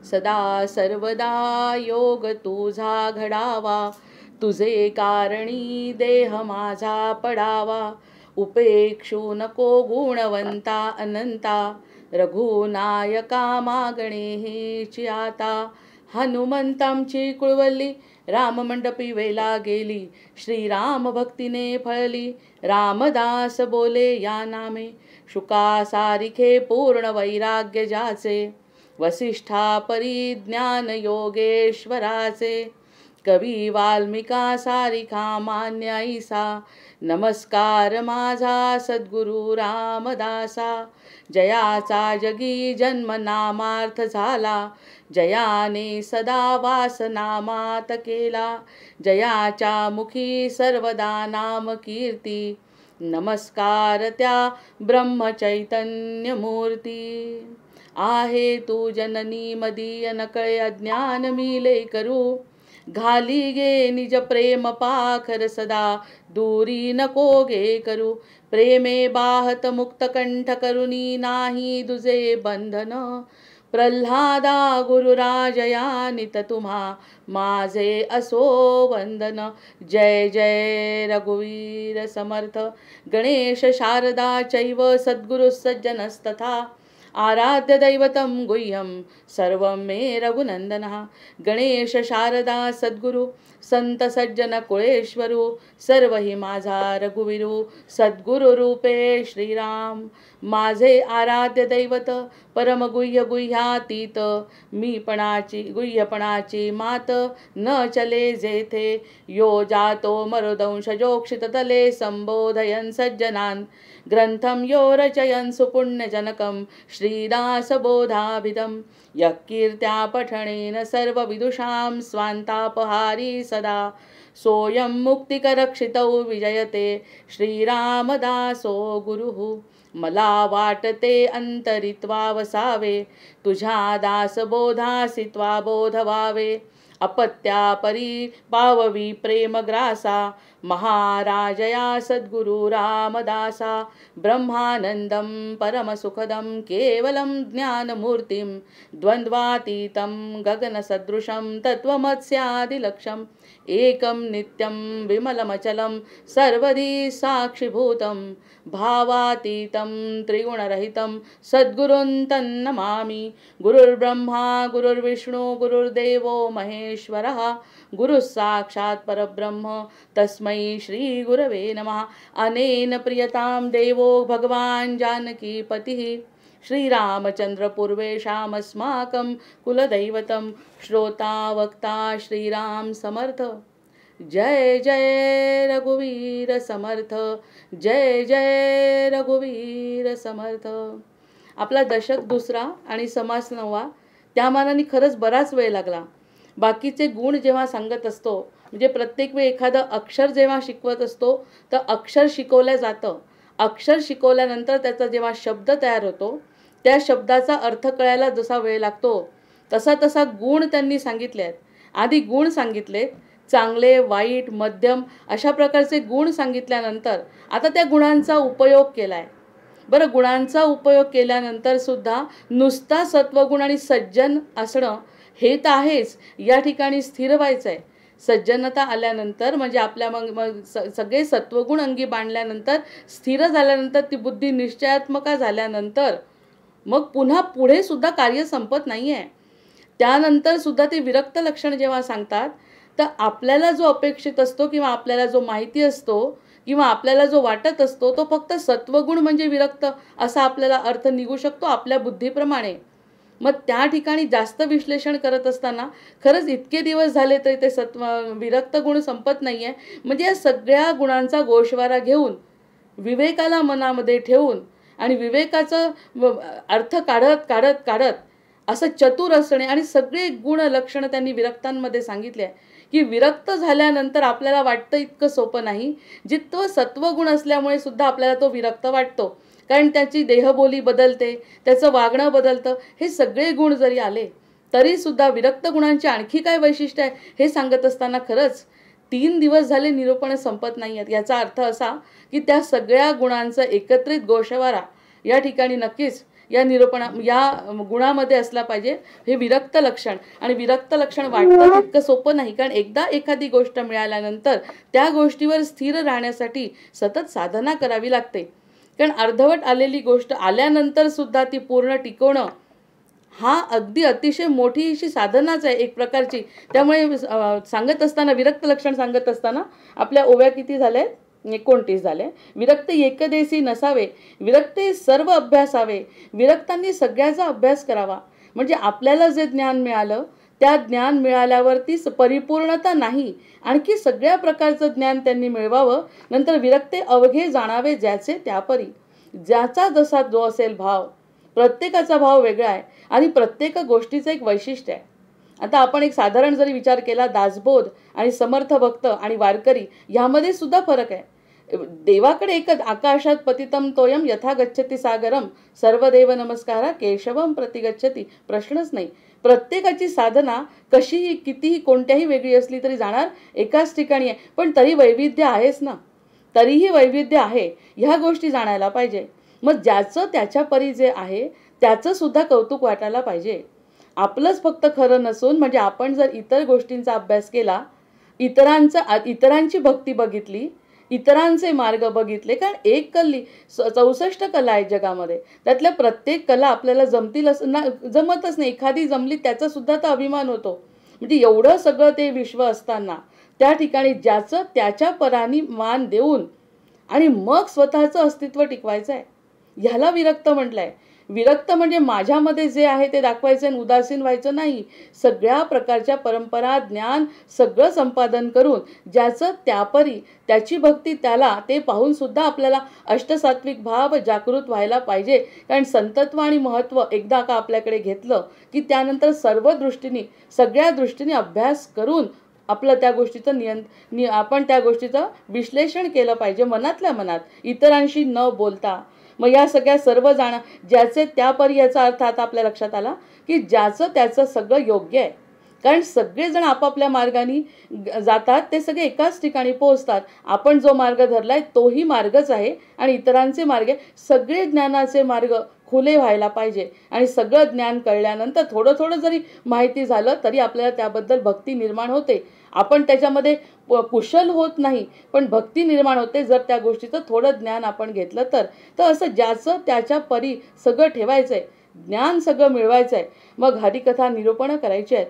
सदा सर्वदा योग तुझा घडावा, तुझे कारणी देह माझा पडावा. उपेक्षू नको गुणवंता अनंता, रघुनायका मागणे हेची आता. हनुमंतांची कुळवली राममंडपी वेला गेली, श्रीराम भक्तीने फळली. रामदास बोले या नामे, शुका सारिखे पूर्ण वैराग्य ज्याचे. वसिष्ठा परिज्ञान योगेश्वराचे, कवी वाल्मिका सारिखा मान्य ऐसा. नमस्कार माझा सद्गुरु रामदासा, जयाचा जगी जन्म नामार्थ झाला. जयाने सदा वास नामात केला, जयाच्या मुखी सर्वदा नाम कीर्ती. नमस्कार त्या ब्रह्मचैतन्य मूर्ती. आहे तू जननी मदीय नकळे अज्ञान मिले करू. घाली गे निज प्रेम पाखर सदा दूरी नको गे करू. प्रेमे बाहत मुक्त कंठ करुणी नाही दुजे बंधन. प्रल्हादा गुरुराजया नित तुम्हा माझे असो वंदन. जय जय रघुवीर समर्थ. गणेश शारदा चैव सद्गुरु सज्जनस्तथा. आराध्य दैवतं गुह्यं सर्वं मे रघुनंदनः. गणेश शारदा सद्गुरु संत सज्जन कुळेश्वरू. सर्व ही माझा रघुवीरू, सद्गुरु रूपे श्रीराम. माझे आराध्य दैवत परम गुह्य गुह्यातीत. मीपणाची गुह्यपणाची मात न चले जेथे. यो जातो मरुदंश जोक्षित तले संबोधयन सज्जनान. ग्रंथम यो रचयन सुपुण्यजनकं श्रीदासबोधाभिधं. यः कीर्त्या पठनेन सर्वविदुषां स्वान्तापहारी सदा. सोऽयं मुक्तिकरक्षितौ विजयते श्रीरामदासो गुरुः. मला वाटते अंतरित्वा वसावे, तुझ्या दासबोधासित्वा बोध व्हावे. अपत्यापरी पाववी प्रेमग्रासा, महाराजया सद्गुरु रामदासा. ब्रह्मानंदं परमसुखदं केवलं ज्ञानमूर्तिं. द्वन्द्वातीतं गगनसदृशं तत्त्वमस्यादिलक्ष्यम्. एकं नित्यं विमलमचलं सर्वधी साक्षिभूतं. भावातीतं त्रिगुणरहितं सद्गुरुं तन्नमामि. गुरुर्ब्रह्मा गुरुर्विष्णु गुरुर्देवो महेश्वरः. गुरुः साक्षात् परब्रह्म तस्मै श्री गुरवे नमः. अनेन प्रियतां देवो भगवान् जानकीपतिः. श्रीरामचंद्र पूर्वेशामस्माकं कुलदैवतं. श्रोता वक्ता श्रीराम समर्थ. जय जय रघुवीर समर्थ. जय जय रघुवीर समर्थ. आपला दशक दुसरा आणि समास नववा, त्या मानाने खरंच बराच वेळ लागला. बाकीचे गुण जेव्हा सांगत असतो, म्हणजे प्रत्येक वेळी एखादं अक्षर जेव्हा शिकवत असतो तर अक्षर शिकवलं जातं. अक्षर शिकवल्यानंतर त्याचा जेव्हा शब्द तयार होतो, त्या शब्दाचा अर्थ कळायला जसा वेळ लागतो तसा तसा गुण त्यांनी सांगितले आहेत. आधी गुण सांगितले, चांगले वाईट मध्यम अशा प्रकारचे गुण सांगितल्यानंतर आता त्या गुणांचा उपयोग केला आहे. बरं, गुणांचा उपयोग केल्यानंतर सुद्धा नुसता सत्वगुण आणि सज्जन असणं हे तर आहेच, या ठिकाणी स्थिर व्हायचं आहे. सज्जनता आल्यानंतर म्हणजे आपल्या मग सगळे सत्वगुण अंगी बांधल्यानंतर, स्थिर झाल्यानंतर, ती बुद्धी निश्चयात्मका झाल्यानंतर मग पुन्हा पुढे सुद्धा कार्य संपत नाही आहे. त्यानंतर सुद्धा ते विरक्त लक्षण जेव्हा सांगतात तर आपल्याला जो अपेक्षित असतो किंवा आपल्याला जो माहिती असतो किंवा आपल्याला जो वाटत असतो तो फक्त सत्वगुण म्हणजे विरक्त असा आपल्याला अर्थ निघू शकतो आपल्या बुद्धीप्रमाणे. मग त्या ठिकाणी जास्त विश्लेषण करत असताना खरंच इतके दिवस झाले तरी ते विरक्त गुण संपत नाही आहे. म्हणजे या सगळ्या गुणांचा गोषवारा घेऊन विवेकाला मनामध्ये ठेवून आणि विवेकाचं अर्थ काढत काढत काढत असं चतुर असणे आणि सगळे गुण लक्षणं त्यांनी विरक्तांमध्ये सांगितले आहे की विरक्त झाल्यानंतर आपल्याला वाटतं इतकं सोपं नाही जितकं सत्वगुण असल्यामुळे सुद्धा आपल्याला तो विरक्त वाटतो. कारण त्याची देहबोली बदलते, त्याचं वागणं बदलतं. हे सगळे गुण जरी आले तरी सुद्धा विरक्त गुणांची आणखी काय वैशिष्ट्य आहे हे सांगत असताना खरंच 3 दिवस झाले निरूपण संपत नाही आहेत. याचा अर्थ असा की त्या सगळ्या गुणांचा एकत्रित गोषवारा या ठिकाणी नक्कीच या गुणामध्ये असला पाहिजे, हे विरक्त लक्षण. आणि विरक्त लक्षण वाटतं तितकं सोपं नाही, कारण एकदा एखादी गोष्ट मिळाल्यानंतर त्या गोष्टीवर स्थिर राहण्यासाठी सतत साधना करावी लागते. कारण अर्धवट आलेली गोष्ट आल्यानंतर सुद्धा ती पूर्ण टिकवणं हा अगदी अतिशय मोठी अशी साधनाच आहे एक प्रकारची. त्यामुळे सांगत असताना, विरक्त लक्षण सांगत असताना आपल्या ओव्या किती झाल्या? 29 झाले. विरक्त एकदेशी नसावे, विरक्ते सर्व अभ्यासावे, विरक्तांनी सगळ्याचा अभ्यास करावा. म्हणजे आपल्याला जे ज्ञान मिळालं त्या ज्ञान मिळाल्यावरतीच परिपूर्णता नाही, आणखी सगळ्या प्रकारचं ज्ञान त्यांनी मिळवावं. नंतर विरक्ते अवघे जाणावे ज्याचे त्यापरी, ज्याचा जसा जो असेल भाव. प्रत्येकाचा भाव वेगळा आहे आणि प्रत्येक गोष्टीचं एक वैशिष्ट्य आहे. आता आपण एक साधारण जरी विचार केला, दासबोध आणि समर्थ भक्त आणि वारकरी ह्यामध्ये सुद्धा फरक आहे. देवाकडे एकच, आकाशात पतितम तोयम यथा गच्छति सागरम, सर्वदेव नमस्कारा केशवम प्रति गच्छति. प्रश्नच नाही. प्रत्येकाची साधना कशीही कितीही कोणत्याही वेगळी असली तरी जाणार एकाच ठिकाणी आहे, पण तरी वैविध्य आहेच ना. तरीही वैविध्य आहे, ह्या गोष्टी जाणायला पाहिजे. मग ज्याचं त्याच्या परी जे आहे त्याचं सुद्धा कौतुक वाटायला पाहिजे. आपलंच फक्त खरं नसून, म्हणजे आपण जर इतर गोष्टींचा अभ्यास केला, इतरांची भक्ती बघितली, इतरांचे मार्ग बघितले, कारण एक कल्ली 64 कला आहेत जगामध्ये, त्यातल्या प्रत्येक कला आपल्याला जमतील असं जमतच नाही. एखादी जमली त्याचा सुद्धा तर अभिमान होतो. म्हणजे एवढं सगळं ते विश्व असताना त्या ठिकाणी ज्याचं त्याच्या परानी मान देऊन आणि मग स्वतःचं अस्तित्व टिकवायचं आहे, ह्याला विरक्त म्हटलंय. विरक्त म्हणजे माझ्यामध्ये जे आहे ते दाखवायचं आणि उदासीन व्हायचं नाही. सगळ्या प्रकारच्या परंपरा, ज्ञान सगळं संपादन करून ज्याचं त्यापरी, त्याची भक्ती त्याला, ते पाहून सुद्धा आपल्याला अष्टसात्विक भाव जागृत व्हायला पाहिजे. कारण संतत्व आणि महत्त्व एकदा का आपल्याकडे घेतलं की त्यानंतर सर्व दृष्टीने, सगळ्या दृष्टीने अभ्यास करून आपलं त्या गोष्टीचं आपण त्या गोष्टीचं विश्लेषण केलं पाहिजे मनातल्या मनात, इतरांशी न बोलता. मग या सगळ्या सर्व ज्याचे त्यापरी, याचा अर्थ आता आपल्या लक्षात आला की ज्याचं त्याचं सगळं योग्य आहे. कारण सगळेजण आपापल्या मार्गाने जातात, ते सगळे एकाच ठिकाणी पोहोचतात. आपण जो मार्ग धरलाय तोही मार्गच आहे आणि इतरांचे मार्ग आहे. सगळे ज्ञानाचे मार्ग खुले व्हायला पाहिजे. आणि सगळं ज्ञान कळल्यानंतर थोडं थोडं जरी माहिती झालं तरी आपल्याला त्याबद्दल भक्ती निर्माण होते. आपण त्याच्यामध्ये कुशल होत नाही, पण भक्ती निर्माण होते जर त्या गोष्टीचं थोडं ज्ञान आपण घेतलं तर. असं ज्याचं त्याच्या परी सगळं ठेवायचं आहे, ज्ञान सगळं मिळवायचं आहे. मग हरिकथा निरूपण करायची आहेत.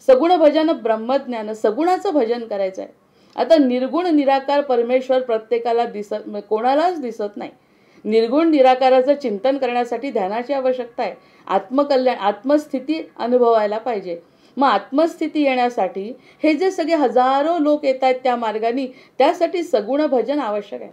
सगुण भजन ब्रह्मज्ञान, सगुणाचं भजन करायचं आहे. आता निर्गुण निराकार परमेश्वर प्रत्येकाला कोणालाच दिसत नाही. निर्गुण निराकाराचं चिंतन करण्यासाठी ध्यानाची आवश्यकता आहे. आत्मकल्याण, आत्मस्थिती अनुभवायला पाहिजे. मग आत्मस्थिती येण्यासाठी हे जे सगळे हजारो लोक येत आहेत त्या मार्गाने, त्यासाठी सगुण भजन आवश्यक आहे.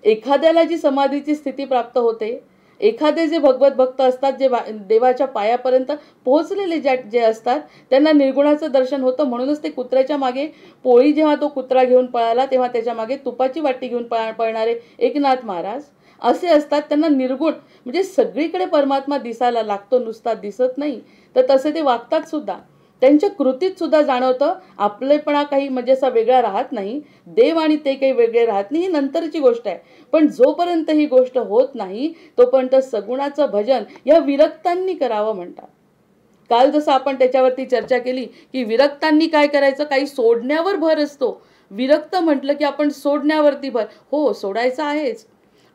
एखाद्याला जी समाधीची स्थिती प्राप्त होते, एखादे जे भगवत भक्त असतात, जे देवाच्या पायापर्यंत पोहोचलेले जे असतात, त्यांना निर्गुणाचं दर्शन होतं. म्हणूनच ते कुत्र्याच्या मागे, पोळी जेव्हा तो कुत्रा घेऊन पळाला तेव्हा त्याच्या मागे तुपाची वाटी घेऊन पळणारे एकनाथ महाराज असे असतात. त्यांना निर्गुण म्हणजे सगळीकडे परमात्मा दिसायला लागतो, नुसता दिसत नाही. तर तसे ते वागतात सुद्धा. त्यांच्या कृतीत सुद्धा जाणवतं आपलेपणा काही म्हणजे असा वेगळा राहत नाही. देव आणि ते काही वेगळे राहत नाही, ही नंतरची गोष्ट आहे. पण जोपर्यंत ही गोष्ट होत नाही तोपर्यंत सगुणाचं भजन या विरक्तांनी करावं म्हणतात. काल जसं आपण त्याच्यावरती चर्चा केली की विरक्तांनी काय करायचं, काही सोडण्यावर भर असतो. विरक्त म्हटलं की आपण सोडण्यावरती भर, हो सोडायचं आहेच.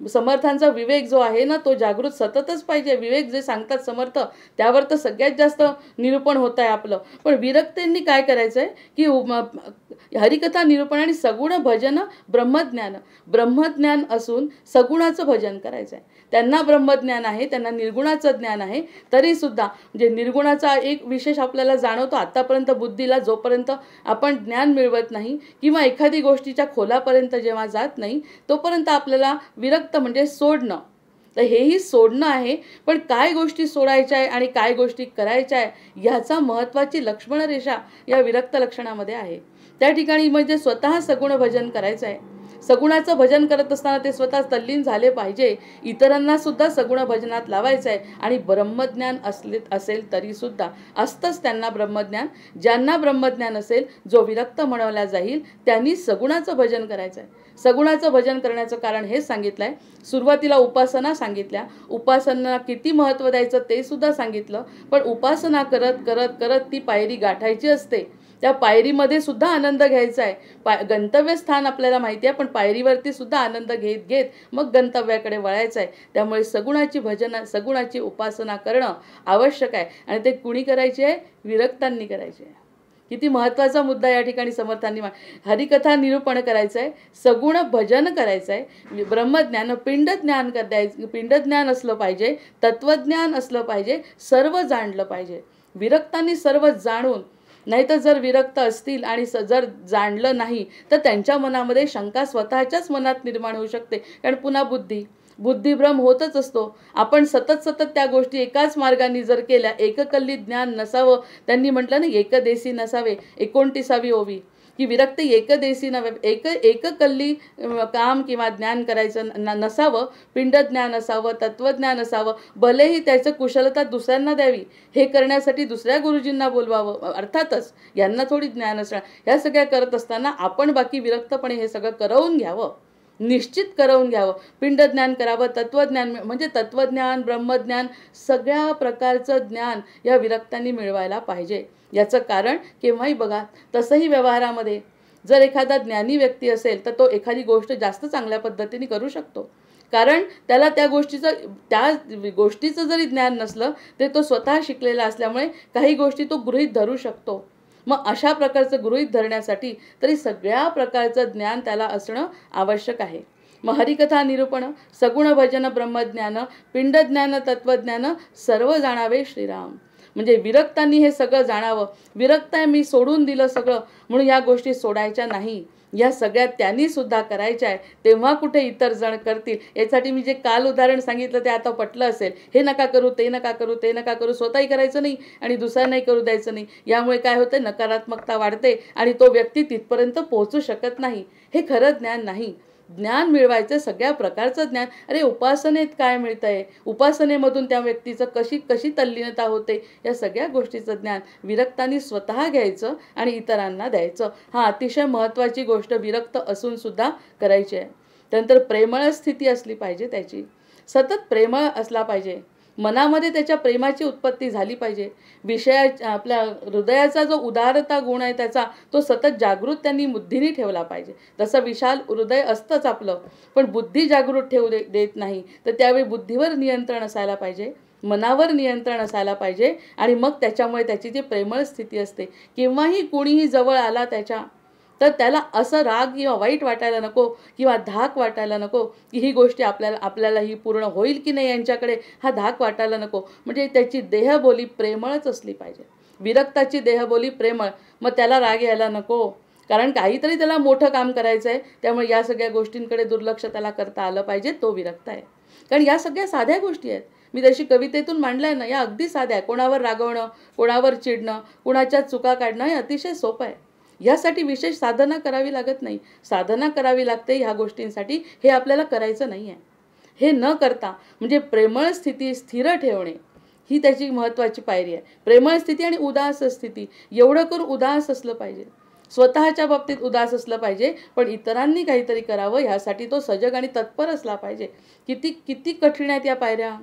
समर्थांचा विवेक जो आहे ना तो जागृत सततच पाहिजे. विवेक जे सांगतात समर्थ त्यावर तर सगळ्यात जास्त निरूपण होत आहे आपलं. पण विरक्तांनी काय करायचं आहे की हरिकथा निरूपण आणि सगुण भजन ब्रह्मज्ञान, ब्रह्मज्ञान असून सगुणाचं भजन करायचं आहे. त्यांना ब्रह्मज्ञान आहे, त्यांना निर्गुणाचं ज्ञान आहे, तरी सुद्धा म्हणजे निर्गुणाचा एक विशेष आपल्याला जाणवतो. आतापर्यंत बुद्धीला जोपर्यंत आपण ज्ञान मिळवत नाही किंवा एखादी गोष्टीच्या खोलापर्यंत जेव्हा जात नाही तोपर्यंत आपल्याला विरक्त म्हणजे सोडणं. तर हेही सोडणं आहे. पण काय गोष्टी सोडायच्या आहे आणि काय गोष्टी करायच्या आहे ह्याचा महत्त्वाची लक्ष्मण रेषा या विरक्त लक्षणामध्ये आहे. त्या ठिकाणी म्हणजे स्वतः सगुण भजन करायचं आहे. सगुणाचं भजन करत असताना ते स्वतः तल्लीन झाले पाहिजे. इतरांना सुद्धा सगुण भजनात लावायचं आहे. आणि ब्रह्मज्ञान असेल तरी सुद्धा असतंच त्यांना ब्रह्मज्ञान. ज्यांना ब्रह्मज्ञान असेल, जो विरक्त म्हणवला जाईल, त्यांनी सगुणाचं भजन करायचं आहे. सगुणाचं भजन करण्याचं कारण हेच सांगितलं आहे. सुरुवातीला उपासना सांगितल्या, उपासना किती महत्त्व द्यायचं ते सुद्धा सांगितलं. पण उपासना करत करत करत ती पायरी गाठायची असते. त्या पायरीमध्ये सुद्धा आनंद घ्यायचा आहे. गंतव्यस्थान आपल्याला माहिती आहे, पण पायरीवरती सुद्धा आनंद घेत घेत मग गंतव्याकडे वळायचं आहे. त्यामुळे सगुणाची उपासना करणं आवश्यक आहे. आणि ते कुणी करायचे आहे? विरक्तांनी करायचे आहे. किती महत्त्वाचा मुद्दा या ठिकाणी समर्थांनी हरिकथा निरूपण करायचं आहे, सगुण भजन करायचं आहे, ब्रह्मज्ञान पिंडज्ञान असलं पाहिजे, तत्वज्ञान असलं पाहिजे, सर्व जाणलं पाहिजे. विरक्तांनी सर्व जाणून, नाहीतर जर विरक्त असतील आणि जर जाणलं नाही तर त्यांच्या मनामध्ये शंका स्वतःच्याच मनात निर्माण होऊ शकते. कारण पुन्हा बुद्धिभ्रम होतच असतो. आपण सतत त्या गोष्टी एकाच मार्गाने जर केल्या, एककल्ली ज्ञान नसावं. त्यांनी म्हटलं ना, एकदेशी नसावे, 29वी ओवी, की विरक्त एकदेशी नव्हे, एककल्ली काम किंवा ज्ञान करायचं नसावं. पिंडज्ञान असावं, तत्वज्ञान असावं. भलेही त्याचं कुशलता दुसऱ्यांना द्यावी, हे करण्यासाठी दुसऱ्या गुरुजींना बोलवावं. अर्थातच यांना थोडी ज्ञान असणार. ह्या सगळ्या करत असताना आपण बाकी विरक्तपणे हे सगळं करवून घ्यावं, निश्चित करवून घ्यावं. पिंडज्ञान करावं, तत्वज्ञान म्हणजे तत्वज्ञान, ब्रह्मज्ञान, सगळ्या प्रकारचं ज्ञान या विरक्तांनी मिळवायला पाहिजे. याचं कारण केव्हाही बघा, तसंही व्यवहारामध्ये जर एखादा ज्ञानी व्यक्ती असेल तर तो एखादी गोष्ट जास्त चांगल्या पद्धतीने करू शकतो. कारण त्याला त्या गोष्टीचं जरी ज्ञान नसलं तरी तो स्वतः शिकलेला असल्यामुळे काही गोष्टी तो गृहीत धरू शकतो. मग अशा प्रकारचं गृहीत धरण्यासाठी तरी सगळ्या प्रकारचं ज्ञान त्याला असणं आवश्यक आहे. मग हरिकथा निरूपण, सगुण भजन, ब्रह्मज्ञान, पिंडज्ञान, तत्वज्ञान सर्व जाणावे श्रीराम. म्हणजे विरक्तांनी हे सगळं जाणावं. विरक्त आहे, मी सोडून दिलं सगळं म्हणून या गोष्टी सोडायच्या नाही. या सगळ्या त्यांनी सुद्धा करायच्या आहे. तेव्हा कुठे इतर जण करतील. यासाठी मी जे काल उदाहरण सांगितलं ते आता पटलं असेल. हे नका करू, ते नका करू, ते नका करू, स्वतःही करायचं नाही आणि दुसऱ्यांनाही करू द्यायचं नाही. यामुळे काय होतं, नकारात्मकता वाढते आणि तो व्यक्ती तिथपर्यंत पोहोचू शकत नाही. हे खरं ज्ञान नाही. ज्ञान मिळवायचं सगळ्या प्रकारचं ज्ञान. अरे उपासनेत काय मिळतंय, उपासनेमधून त्या व्यक्तीचं कशी तल्लीनता होते, या सगळ्या गोष्टीचं ज्ञान विरक्तांनी स्वतः घ्यायचं आणि इतरांना द्यायचं. हा अतिशय महत्त्वाची गोष्ट विरक्त असून सुद्धा करायची आहे. त्यानंतर प्रेमळ स्थिती असली पाहिजे, त्याची सतत प्रेमळ असला पाहिजे. मनामध्ये त्याच्या प्रेमाची उत्पत्ती झाली पाहिजे. आपल्या हृदयाचा जो उदारता गुण आहे त्याचा तो सतत जागृत त्यांनी बुद्धीने ठेवला पाहिजे. तसं विशाल हृदय असतंच आपलं, पण बुद्धी जागृत ठेवू देत नाही. तर त्यावेळी बुद्धीवर नियंत्रण असायला पाहिजे, मनावर नियंत्रण असायला पाहिजे. आणि मग त्याच्यामुळे त्याची जी प्रेमळ स्थिती असते, केव्हाही कोणीही जवळ आला त्याच्या तर त्याला असं राग किंवा वाईट वाटायला नको किंवा धाक वाटायला नको की ही गोष्टी आपल्याला ही पूर्ण होईल की नाही, यांच्याकडे हा धाक वाटायला नको. म्हणजे त्याची देहबोली प्रेमळच असली पाहिजे. विरक्ताची देहबोली प्रेमळ. मग त्याला राग यायला नको, कारण काहीतरी त्याला मोठं काम करायचं आहे. त्यामुळे या सगळ्या गोष्टींकडे दुर्लक्ष त्याला करता आलं पाहिजे. तो विरक्त आहे. कारण या सगळ्या साध्या गोष्टी आहेत. मी तशी कवितेतून मांडलाय ना, या अगदी साध्या. कोणावर रागवणं, कोणावर चिडणं, कोणाच्या चुका काढणं हे अतिशय सोपं आहे. यासाठी विशेष साधना करावी लागत नाही. साधना करावी लागते ह्या गोष्टींसाठी. हे आपल्याला करायचं नाही आहे. हे न करता म्हणजे प्रेमळ स्थिती स्थिर ठेवणे ही त्याची महत्त्वाची पायरी आहे. प्रेमळ स्थिती आणि उदास स्थिती. एवढं करून उदास असलं पाहिजे, स्वतःच्या बाबतीत उदास असलं पाहिजे, पण इतरांनी काहीतरी करावं ह्यासाठी तो सजग आणि तत्पर असला पाहिजे. किती कठीण आहेत या पायऱ्या.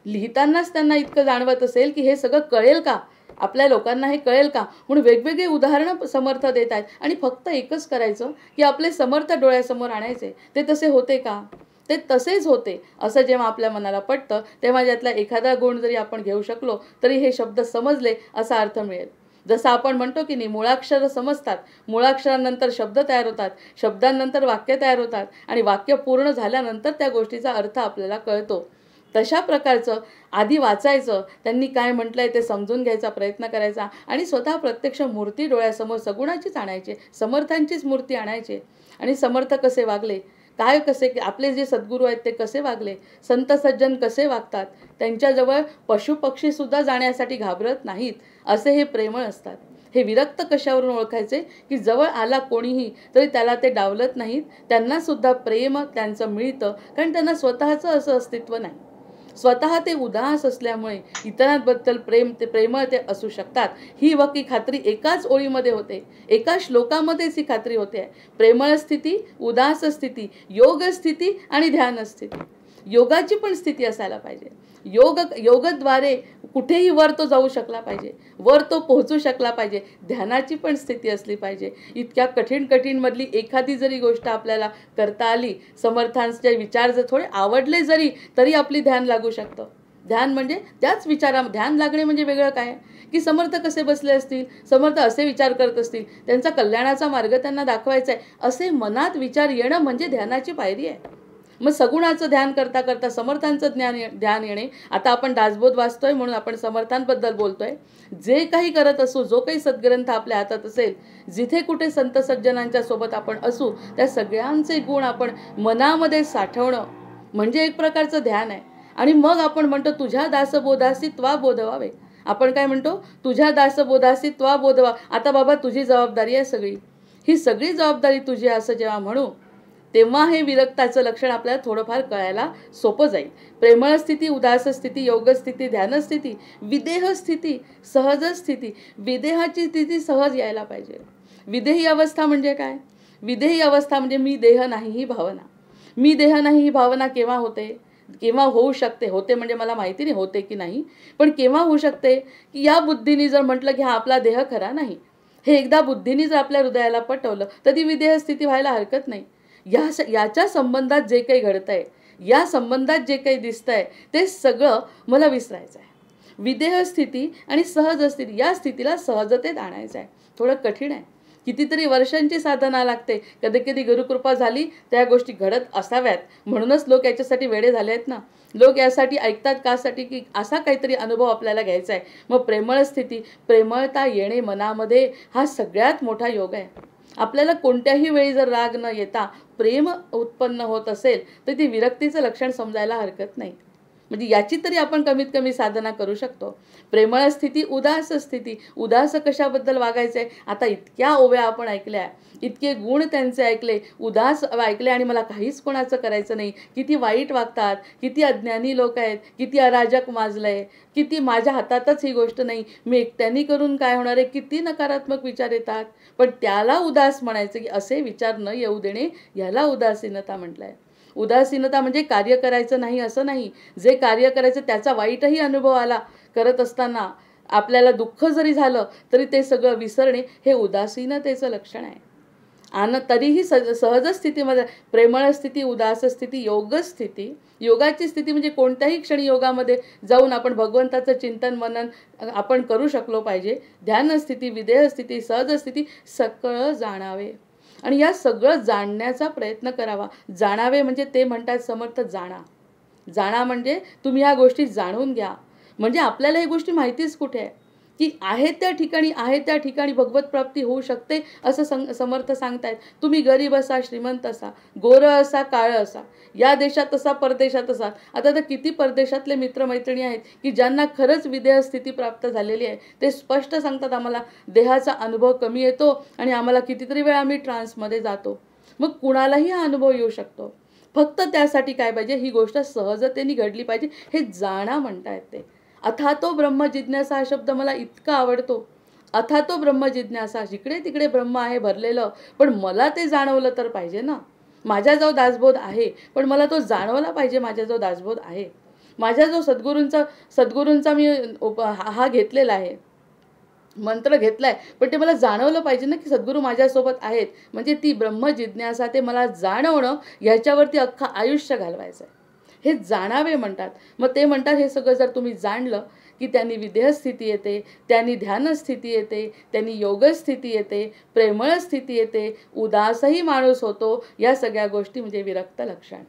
लिहितानाच त्यांना इतकं जाणवत असेल की हे सगळं कळेल का, आपल्या लोकांना हे कळेल का, म्हणून वेगवेगळे उदाहरणं समर्थ देत आहेत. आणि फक्त एकच करायचं की आपले समर्थ डोळ्यासमोर आणायचे. ते तसे होते का, ते तसेच होते असं जेव्हा आपल्या मनाला पटतं तेव्हा त्यातला एखादा गुण जरी आपण घेऊ शकलो तरी हे शब्द समजले असा अर्थ मिळेल. जसं आपण म्हणतो की नाही, मुळाक्षर समजतात, मुळाक्षरानंतर शब्द तयार होतात, शब्दांनंतर वाक्य तयार होतात आणि वाक्य पूर्ण झाल्यानंतर त्या गोष्टीचा अर्थ आपल्याला कळतो. तशा प्रकारचं आधी वाचायचं, त्यांनी काय म्हटलंय ते समजून घ्यायचा प्रयत्न करायचा आणि स्वतः प्रत्यक्ष मूर्ती डोळ्यासमोर सगुणाचीच आणायचे, समर्थांचीच मूर्ती आणायचे. आणि समर्थ कसे वागले, कसे आपले जे सद्गुरू आहेत ते कसे वागले, संत सज्जन कसे वागतात, त्यांच्याजवळ पशुपक्षी सुद्धा जाण्यासाठी घाबरत नाहीत, असे हे प्रेमळ असतात. हे विरक्त कशावरून ओळखायचे की जवळ आला कोणीही तरी त्याला ते डावलत नाहीत, त्यांना सुद्धा प्रेम त्यांचं मिळतं, कारण त्यांना स्वतःचं असं अस्तित्व नाही. स्वतः ते उदास असल्यामुळे इतरांबद्दल प्रेमळ ते असू शकतात. ही वकी खात्री एकाच ओळीमध्ये होते, एका श्लोकामध्येच ही खात्री होते. प्रेमळ स्थिती, उदास स्थिती, योग स्थिती आणि ध्यान स्थिती. योगाची पण स्थिती असायला पाहिजे. योगद्वारे कुठेही वर तो जाऊ शकला पाहिजे, वर तो पोहोचू शकला पाहिजे. ध्यानाची पण स्थिती असली पाहिजे. इतक्या कठीण मधली एखादी जरी गोष्ट आपल्याला करता आली, समर्थांचे विचार जर थोडे आवडले जरी, तरी आपली ध्यान लागू शकतं. ध्यान म्हणजे त्याच ध्यान लागणे म्हणजे वेगळं काय की समर्थ कसे बसले असतील, समर्थ असे विचार करत असतील, त्यांचा कल्याणाचा मार्ग त्यांना दाखवायचा आहे, असे मनात विचार येणं म्हणजे ध्यानाची पायरी आहे. मग सगुणाचं ध्यान करता करता समर्थांचं ध्यान येणे. आता आपण दासबोध वाचतोय म्हणून आपण समर्थांबद्दल बोलतोय. जे काही करत असू, जो काही सद्ग्रंथ आपल्या हातात असेल, जिथे कुठे संत सज्जनांच्या सोबत आपण असू, त्या सगळ्यांचे गुण आपण मनामध्ये साठवणं म्हणजे एक प्रकारचं ध्यान आहे. आणि मग आपण म्हणतो तुझ्या दासबोधासी त्वा बोधवावे. आपण काय म्हणतो? तुझ्या दासबोधासी त्वा बोधवा. आता बाबा तुझी जबाबदारी आहे सगळी, ही सगळी जबाबदारी तुझी असं जेव्हा म्हणू, तेव्हा हे विरक्ताचं लक्षण आपल्याला थोडंफार कळायला सोपं जाईल. प्रेमळ स्थिती, उदास स्थिती, योग स्थिती, ध्यान स्थिती, विदेह स्थिती, सहज स्थिती. विदेहाची स्थिती सहज यायला पाहिजे. विदेही अवस्था म्हणजे काय? विदेही अवस्था म्हणजे मी देह नाही ही भावना. मी देह नाही ही भावना केव्हा होते, केव्हा होऊ शकते? होते म्हणजे मला माहिती नाही होते की नाही, पण केव्हा होऊ शकते की या बुद्धीने जर म्हटलं की हा आपला देह खरा नाही, हे एकदा बुद्धीने जर आपल्या हृदयाला पटवलं तर ती विदेह स्थिती व्हायला हरकत नाही. याच्या संबंधात जे काही घडतंय, या संबंधात जे काही दिसतंय, ते सगळं मला विसरायचं आहे. विदेह स्थिती आणि सहज स्थिती, या स्थितीला सहजतेत आणायचं आहे. थोडं कठीण आहे, कितीतरी वर्षांची साधना लागते. कधी कधी गुरुकृपा झाली त्या गोष्टी घडत असाव्यात, म्हणूनच लोक याच्यासाठी वेडे झाले आहेत ना. लोक यासाठी ऐकतात कासाठी की असा काहीतरी अनुभव आपल्याला घ्यायचा आहे. मग प्रेमळ स्थिती, प्रेमळता येणे मनामध्ये, हा सगळ्यात मोठा योग आहे. आपल्याला कोणत्याही वेळी जर राग न येता प्रेम उत्पन्न होत असेल तर ती विरक्तीचं लक्षण समजायला हरकत नाही. म्हणजे याची तरी आपण कमीत कमी साधना करू शकतो. प्रेमळ स्थिती, उदास स्थिती. उदास कशाबद्दल वागायचं आहे? आता इतक्या ओव्या आपण ऐकल्या, इतके गुण त्यांचे ऐकले, उदास ऐकले आणि मला काहीच कोणाचं करायचं नाही, किती वाईट वागतात, किती अज्ञानी लोक आहेत, किती अराजक माजलंय, किती माझ्या हातातच ही गोष्ट नाही, मी एकट्याने करून काय होणार आहे, किती नकारात्मक विचार येतात. पण त्याला उदास म्हणायचं की असे विचार न येऊ देणे, याला उदासीनता म्हटलंय. उदासीनता म्हणजे कार्य करायचं नाही असं नाही. जे कार्य करायचं त्याचा वाईटही अनुभव आला करत असताना, आपल्याला दुःख जरी झालं तरी ते सगळं विसरणे, हे उदासीनतेचं लक्षण आहे. आणि तरीही सहज स्थितीमध्ये प्रेमळ स्थिती, उदास स्थिती, योग स्थिती. योगाची स्थिती म्हणजे कोणत्याही क्षणी योगामध्ये जाऊन आपण भगवंताचं चिंतन मनन आपण करू शकलो पाहिजे. ध्यान स्थिती, विदेह स्थिती, सहज स्थिती, सगळं जाणावे आणि या सगळं जाणण्याचा प्रयत्न करावा. जाणावे म्हणजे ते म्हणतात समर्थ जाणा म्हणजे तुम्ही ह्या गोष्टी जाणून घ्या. म्हणजे आपल्याला ही गोष्टी माहितीच कुठे आहे की आहे त्या ठिकाणी भगवत प्राप्ती होऊ शकते असं समर्थ सांगतायत. तुम्ही गरीब असा, श्रीमंत असा, गोर असा, काळ असा, या देशात असा, परदेशात असा. आता तर किती परदेशातले मित्रमैत्रिणी आहेत की ज्यांना खरंच विदेह स्थिती प्राप्त झालेली आहे. ते स्पष्ट सांगतात आम्हाला देहाचा अनुभव कमी येतो आणि आम्हाला कितीतरी वेळा आम्ही ट्रान्समध्ये जातो. मग कुणालाही हा अनुभव येऊ शकतो. फक्त त्यासाठी काय पाहिजे, ही गोष्ट सहजतेने घडली पाहिजे. हे जाणा म्हणतायत ते. अथातो ब्रह्म जिज्ञासा हा शब्द मला इतका आवडतो. अथातो ब्रह्म जिज्ञासा, जिकडे तिकडे ब्रह्म आहे भरलेलं, पण मला ते जाणवलं तर पाहिजे ना. माझ्याजवळ दासबोध आहे, पण मला तो जाणवला पाहिजे माझ्याजवळ दासबोध आहे. माझ्याजवळ सद्गुरूंचा मी हा घेतलेला आहे, मंत्र घेतलाय, पण ते मला जाणवलं पाहिजे ना की सद्गुरू माझ्यासोबत आहेत. म्हणजे ती ब्रह्म जिज्ञासा, ते मला जाणवणं, याच्यावरती अख्खं आयुष्य घालवायचं आहे. हे जाणावे म्हणतात. मग ते म्हणतात हे सगळं जर तुम्ही जाणलं की त्यांनी विदेह स्थिती येते, त्यांनी ध्यान स्थिती येते, त्यांनी योग स्थिती येते, प्रेमळ स्थिती येते, उदासही माणूस होतो. या सगळ्या गोष्टी म्हणजे विरक्त लक्षण.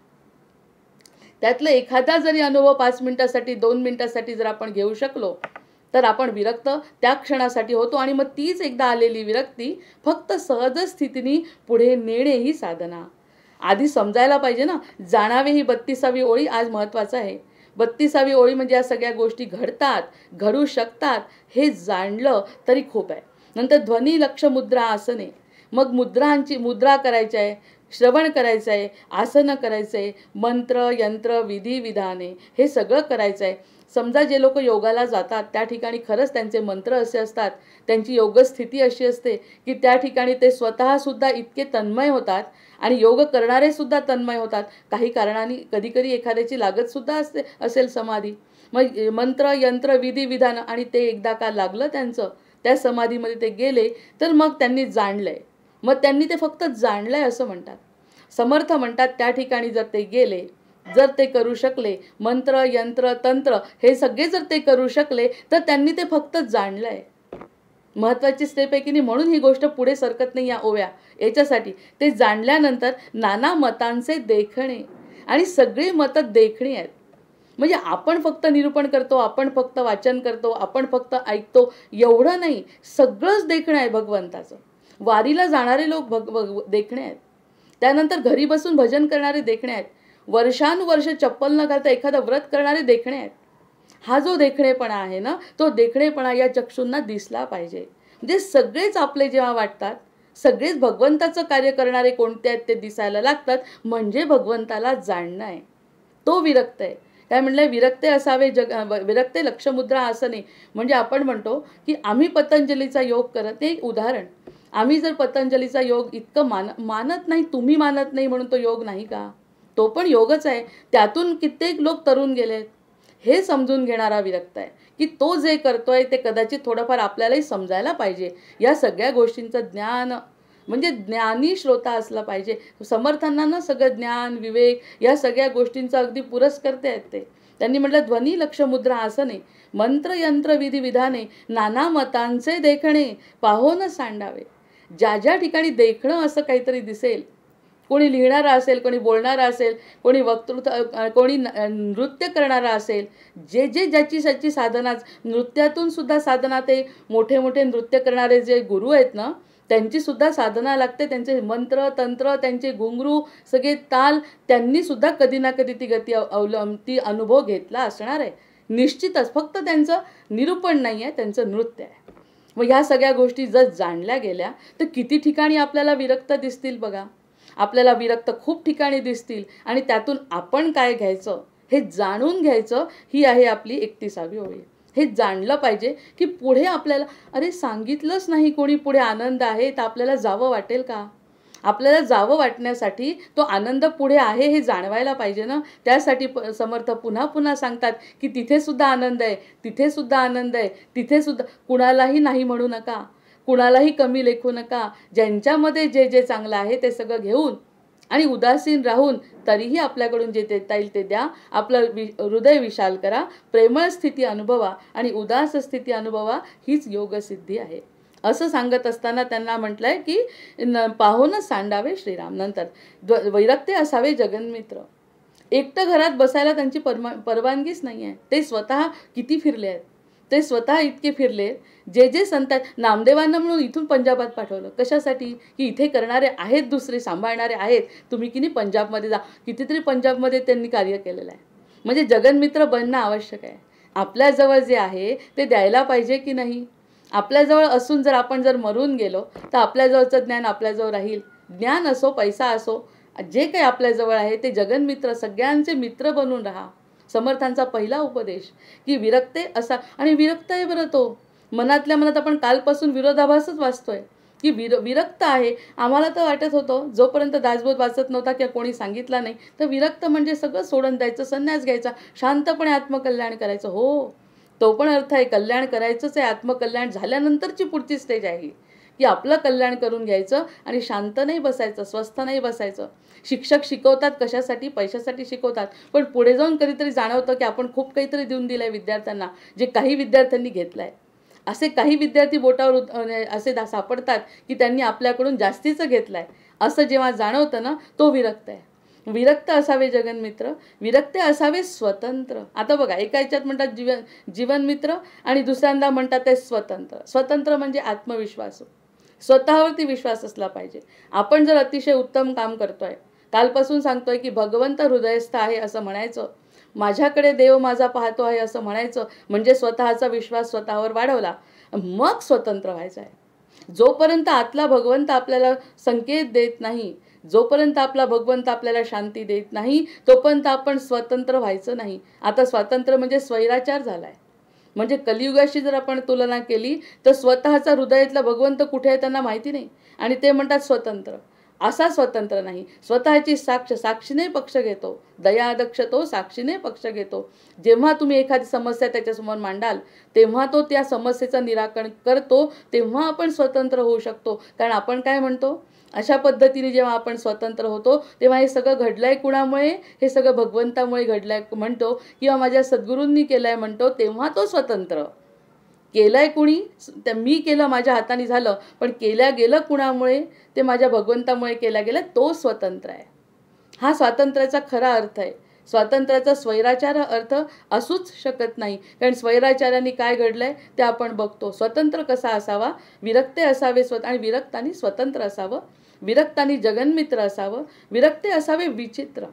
त्यातलं एखादा जरी अनुभव 5 मिनिटासाठी 2 मिनिटासाठी जर आपण घेऊ शकलो तर आपण विरक्त त्या क्षणासाठी होतो. आणि मग तीच एकदा आलेली विरक्ती फक्त सहज स्थितीने पुढे नेणे ही साधना. आधी समजायला पाहिजे ना. जाणावे ही 32वी ओळी आज महत्त्वाचं आहे. 32वी ओळी म्हणजे या सगळ्या गोष्टी घडतात, घडू शकतात हे जाणलं तरी खूप आहे. नंतर ध्वनी लक्ष मुद्रा आसने, मग मुद्रा करायची आहे, श्रवण करायचं आहे, आसनं करायचं आहे, मंत्र यंत्र विधी विधाने हे सगळं करायचं आहे. समजा जे लोक योगाला जातात त्या ठिकाणी खरंच त्यांचे मंत्र असे असतात, त्यांची योगस्थिती अशी असते की त्या ठिकाणी ते स्वतःसुद्धा इतके तन्मय होतात आणि योग करणारे सुद्धा तन्मय होतात. काही कारणाने कधीकधी एखाद्याची लागतसुद्धा असेल समाधी. मग मंत्र यंत्र विधी विधान आणि ते एकदा का लागलं त्यांचं, त्या समाधीमध्ये ते गेले तर मग त्यांनी जाणलंय. मग त्यांनी ते फक्त जाणलंय असं म्हणतात. समर्थ म्हणतात त्या ठिकाणी जर ते गेले, जर ते करू शकले, मंत्र यंत्र तंत्र हे सगळे जर ते करू शकले तर त्यांनी ते फक्त जाणलंय. महत्त्वाची स्टेप आहे की नाही. म्हणून ही गोष्ट पुढे सरकत नाही या ओव्या. याच्यासाठी ते जाणल्यानंतर नाना मतांचे देखणे, आणि सगळी मतं देखणी आहेत. म्हणजे आपण फक्त निरूपण करतो, आपण फक्त वाचन करतो, आपण फक्त ऐकतो एवढं नाही, सगळंच देखणं आहे भगवंताचं. वारीला जाणारे लोक देखणे आहेत. त्यानंतर घरी बसून भजन करणारे देखणे आहेत. वर्षानुवर्ष चप्पल न घालता एखादं व्रत करणारे देखणे आहेत. हा जो देखणेपणा आहे ना, तो देखणेपणा या चक्षूंना दिसला पाहिजे. म्हणजे सगळेच आपले जेव्हा वाटतात, सगळेच भगवंताचं कार्य करणारे कोणते आहेत ते दिसायला लागतात, म्हणजे भगवंताला जाणणं आहे. तो विरक्त आहे. काय म्हणलंय, विरक्ते असावे विरक्ते लक्षमुद्रा आसने. म्हणजे आपण म्हणतो की आम्ही पतंजलीचा योग करत, ते एक उदाहरण. आम्ही जर पतंजलीचा योग इतकं मानत नाही, तुम्ही मानत नाही म्हणून तो योग नाही का? तो पण योगच आहे. त्यातून कित्येक लोक तरुण गेलेत. हे समजून घेणारा विरक्त आहे की तो जे करतोय ते कदाचित थोडंफार आपल्यालाही समजायला पाहिजे. या सगळ्या गोष्टींचं ज्ञान, म्हणजे ज्ञानी श्रोता असला पाहिजे. समर्थांना ना सगळं ज्ञान विवेक या सगळ्या गोष्टींचा अगदी पुरस्कर्ते आहेत ते. त्यांनी म्हटलं ध्वनी लक्ष मुद्रा आसने, मंत्र यंत्र विधी विधाने, नाना मतांचे देखणे पाहोन सांडावे. ज्या ज्या ठिकाणी देखणं असं काहीतरी दिसेल, कोणी लिहिणारा असेल, कोणी बोलणारा असेल, कोणी कोणी नृत्य करणारा असेल, जे ज्याची साधना, नृत्यातून सुद्धा साधना, ते मोठे मोठे नृत्य करणारे जे गुरु आहेत ना, त्यांची सुद्धा साधना लागते. त्यांचे मंत्र तंत्र, त्यांचे घुंगरू, सगळे ताल, त्यांनी सुद्धा कधी ना कधी ती ती अनुभव घेतला असणार आहे निश्चितच. फक्त त्यांचं निरूपण नाही आहे, त्यांचं नृत्य आहे. मग ह्या सगळ्या गोष्टी जर जाणल्या गेल्या तर किती ठिकाणी आपल्याला विरक्त दिसतील बघा. आपल्याला विरक्त खूप ठिकाणी दिसतील. आणि त्यातून आपण काय घ्यायचं हे जाणून घ्यायचं, ही आहे आपली 31वी ओळी. हे जाणलं पाहिजे की पुढे आपल्याला, अरे सांगितलंच नाही कोणी पुढे आनंद आहे, तर आपल्याला जावं वाटेल का? आपल्याला जावं वाटण्यासाठी तो आनंद पुढे आहे हे जाणवायला पाहिजे ना. त्यासाठी समर्थ पुन्हा पुन्हा सांगतात की तिथे सुद्धा आनंद आहे, तिथे सुद्धा आनंद आहे, तिथे सुद्धा. कुणालाही नाही म्हणू नका, कुणालाही कमी लेखू नका. ज्यांच्यामध्ये जे जे चांगलं आहे ते सगळं घेऊन आणि उदासीन राहून तरीही आपल्याकडून जे देता येईल ते द्या. आपलं हृदय विशाल करा, प्रेमळ स्थिती अनुभवा आणि उदास स्थिती अनुभवा. हीच योगसिद्धी आहे असं सांगत असताना त्यांना म्हटलंय की पाहूनच सांडावे श्रीराम. नंतर वैरक्ते असावे जगन्मित्र. एकटं घरात बसायला त्यांची परवानगीच नाही आहे. ते स्वतः किती फिरले आहेत, ते स्वतः इतके फिरले. जे संत नामदेवांना म्हणून इथून पंजाबात पाठवलं. कशासाठी? की इथे करणारे आहेत, दुसरे सांभाळणारे आहेत, तुम्ही की नाही पंजाबमध्ये जा. कितीतरी पंजाबमध्ये त्यांनी कार्य केलेलं आहे. म्हणजे जगन्मित्र बनणं आवश्यक आहे. आपल्याजवळ जे आहे ते द्यायला पाहिजे की नाही. आपल्याजवळ असून जर आपण मरून गेलो तर आपल्याजवळचं ज्ञान आपल्याजवळ राहील. ज्ञान असो, पैसा असो, जे काही आपल्याजवळ आहे ते जगन्मित्र, सगळ्यांचे मित्र बनून राहा. समर्थांचा पहिला उपदेश की विरक्ते असा. आणि विरक्त आहे बरं तो. मनातल्या मनात आपण कालपासून विरोधाभासच वाचतोय की विरक्त आहे. आम्हाला तर वाटत होतं जोपर्यंत दासबोध वाचत नव्हता किंवा कोणी सांगितला नाही, तर विरक्त म्हणजे सगळं सोडून द्यायचं, संन्यास घ्यायचा, शांतपणे आत्मकल्याण करायचं. हो, तो पण अर्थ आहे. कल्याण करायचंच आहे. आत्मकल्याण झाल्यानंतरची पुढची स्टेज आहे की आपलं कल्याण करून घ्यायचं आणि शांत नाही बसायचं, स्वस्थ नाही बसायचं. शिक्षक शिकवतात कशासाठी? पैशासाठी शिकवतात. पण पुढे जाऊन कधीतरी जाणवतं की आपण खूप काहीतरी देऊन दिलं आहे विद्यार्थ्यांना, जे काही विद्यार्थ्यांनी घेतलं आहे. असे काही विद्यार्थी बोटावर असे सापडतात की त्यांनी आपल्याकडून जास्तीचं घेतलं आहे. असं जेव्हा जाणवतं ना, तो विरक्त आहे. विरक्त असावे जगन्मित्र, विरक्ते असावे स्वतंत्र. आता बघा, एका ह्याच्यात म्हणतात जीवनमित्र आणि दुसऱ्यांदा म्हणतात ते स्वतंत्र. स्वतंत्र म्हणजे आत्मविश्वास, स्वतःवरती विश्वास असला पाहिजे. आपण जर अतिशय उत्तम काम करतोय, कालपासून सांगतोय की भगवंत हृदयस्थ आहे असं म्हणायचं, माझ्याकडे देव माझा पाहतो आहे असं म्हणायचं, म्हणजे स्वतःचा विश्वास स्वतःवर वाढवला, मग स्वतंत्र व्हायचं आहे. जोपर्यंत आतला भगवंत आपल्याला संकेत देत नाही, जोपर्यंत आपला भगवंत आपल्याला शांती देत नाही, तोपर्यंत आपण स्वतंत्र व्हायचं नाही. आता स्वातंत्र्य म्हणजे स्वैराचार झालाय. म्हणजे कलियुगाशी जर आपण तुलना केली तर स्वतःचा हृदयातला भगवंत कुठे आहे त्यांना माहिती नाही आणि ते म्हणतात स्वतंत्र. असा स्वतंत्र नाही. स्वतःची साक्षीने पक्ष घेतो. दयादक्ष तो साक्षीने पक्ष घेतो. जेव्हा तुम्ही एखादी समस्या त्याच्यासमोर मांडाल तेव्हा तो त्या समस्येचं निराकरण करतो, तेव्हा आपण स्वतंत्र होऊ शकतो. कारण आपण काय म्हणतो, अशा पद्धतीने जेव्हा आपण स्वतंत्र होतो तेव्हा हे सगळं घडलंय कुणामुळे, हे सगळं भगवंतामुळे घडलंय म्हणतो किंवा माझ्या सद्गुरूंनी केलंय म्हणतो, तेव्हा तो स्वतंत्र. केलंय कुणी, मी केलं, माझ्या हाताने झालं, पण केल्या गेलं कुणामुळे, ते माझ्या भगवंतामुळे केल्या गेलं, तो स्वतंत्र आहे. हा स्वातंत्र्याचा खरा अर्थ आहे. स्वातंत्र्याचा स्वैराचार अर्थ असूच शकत नाही. कारण स्वैराचाराने काय घडलंय ते आपण बघतो. स्वतंत्र कसा असावा, विरक्ते असावे आणि विरक्तानी स्वतंत्र असावं, विरक्तानी जगन्मित्र असावं, विरक्ते असावे विचित्र,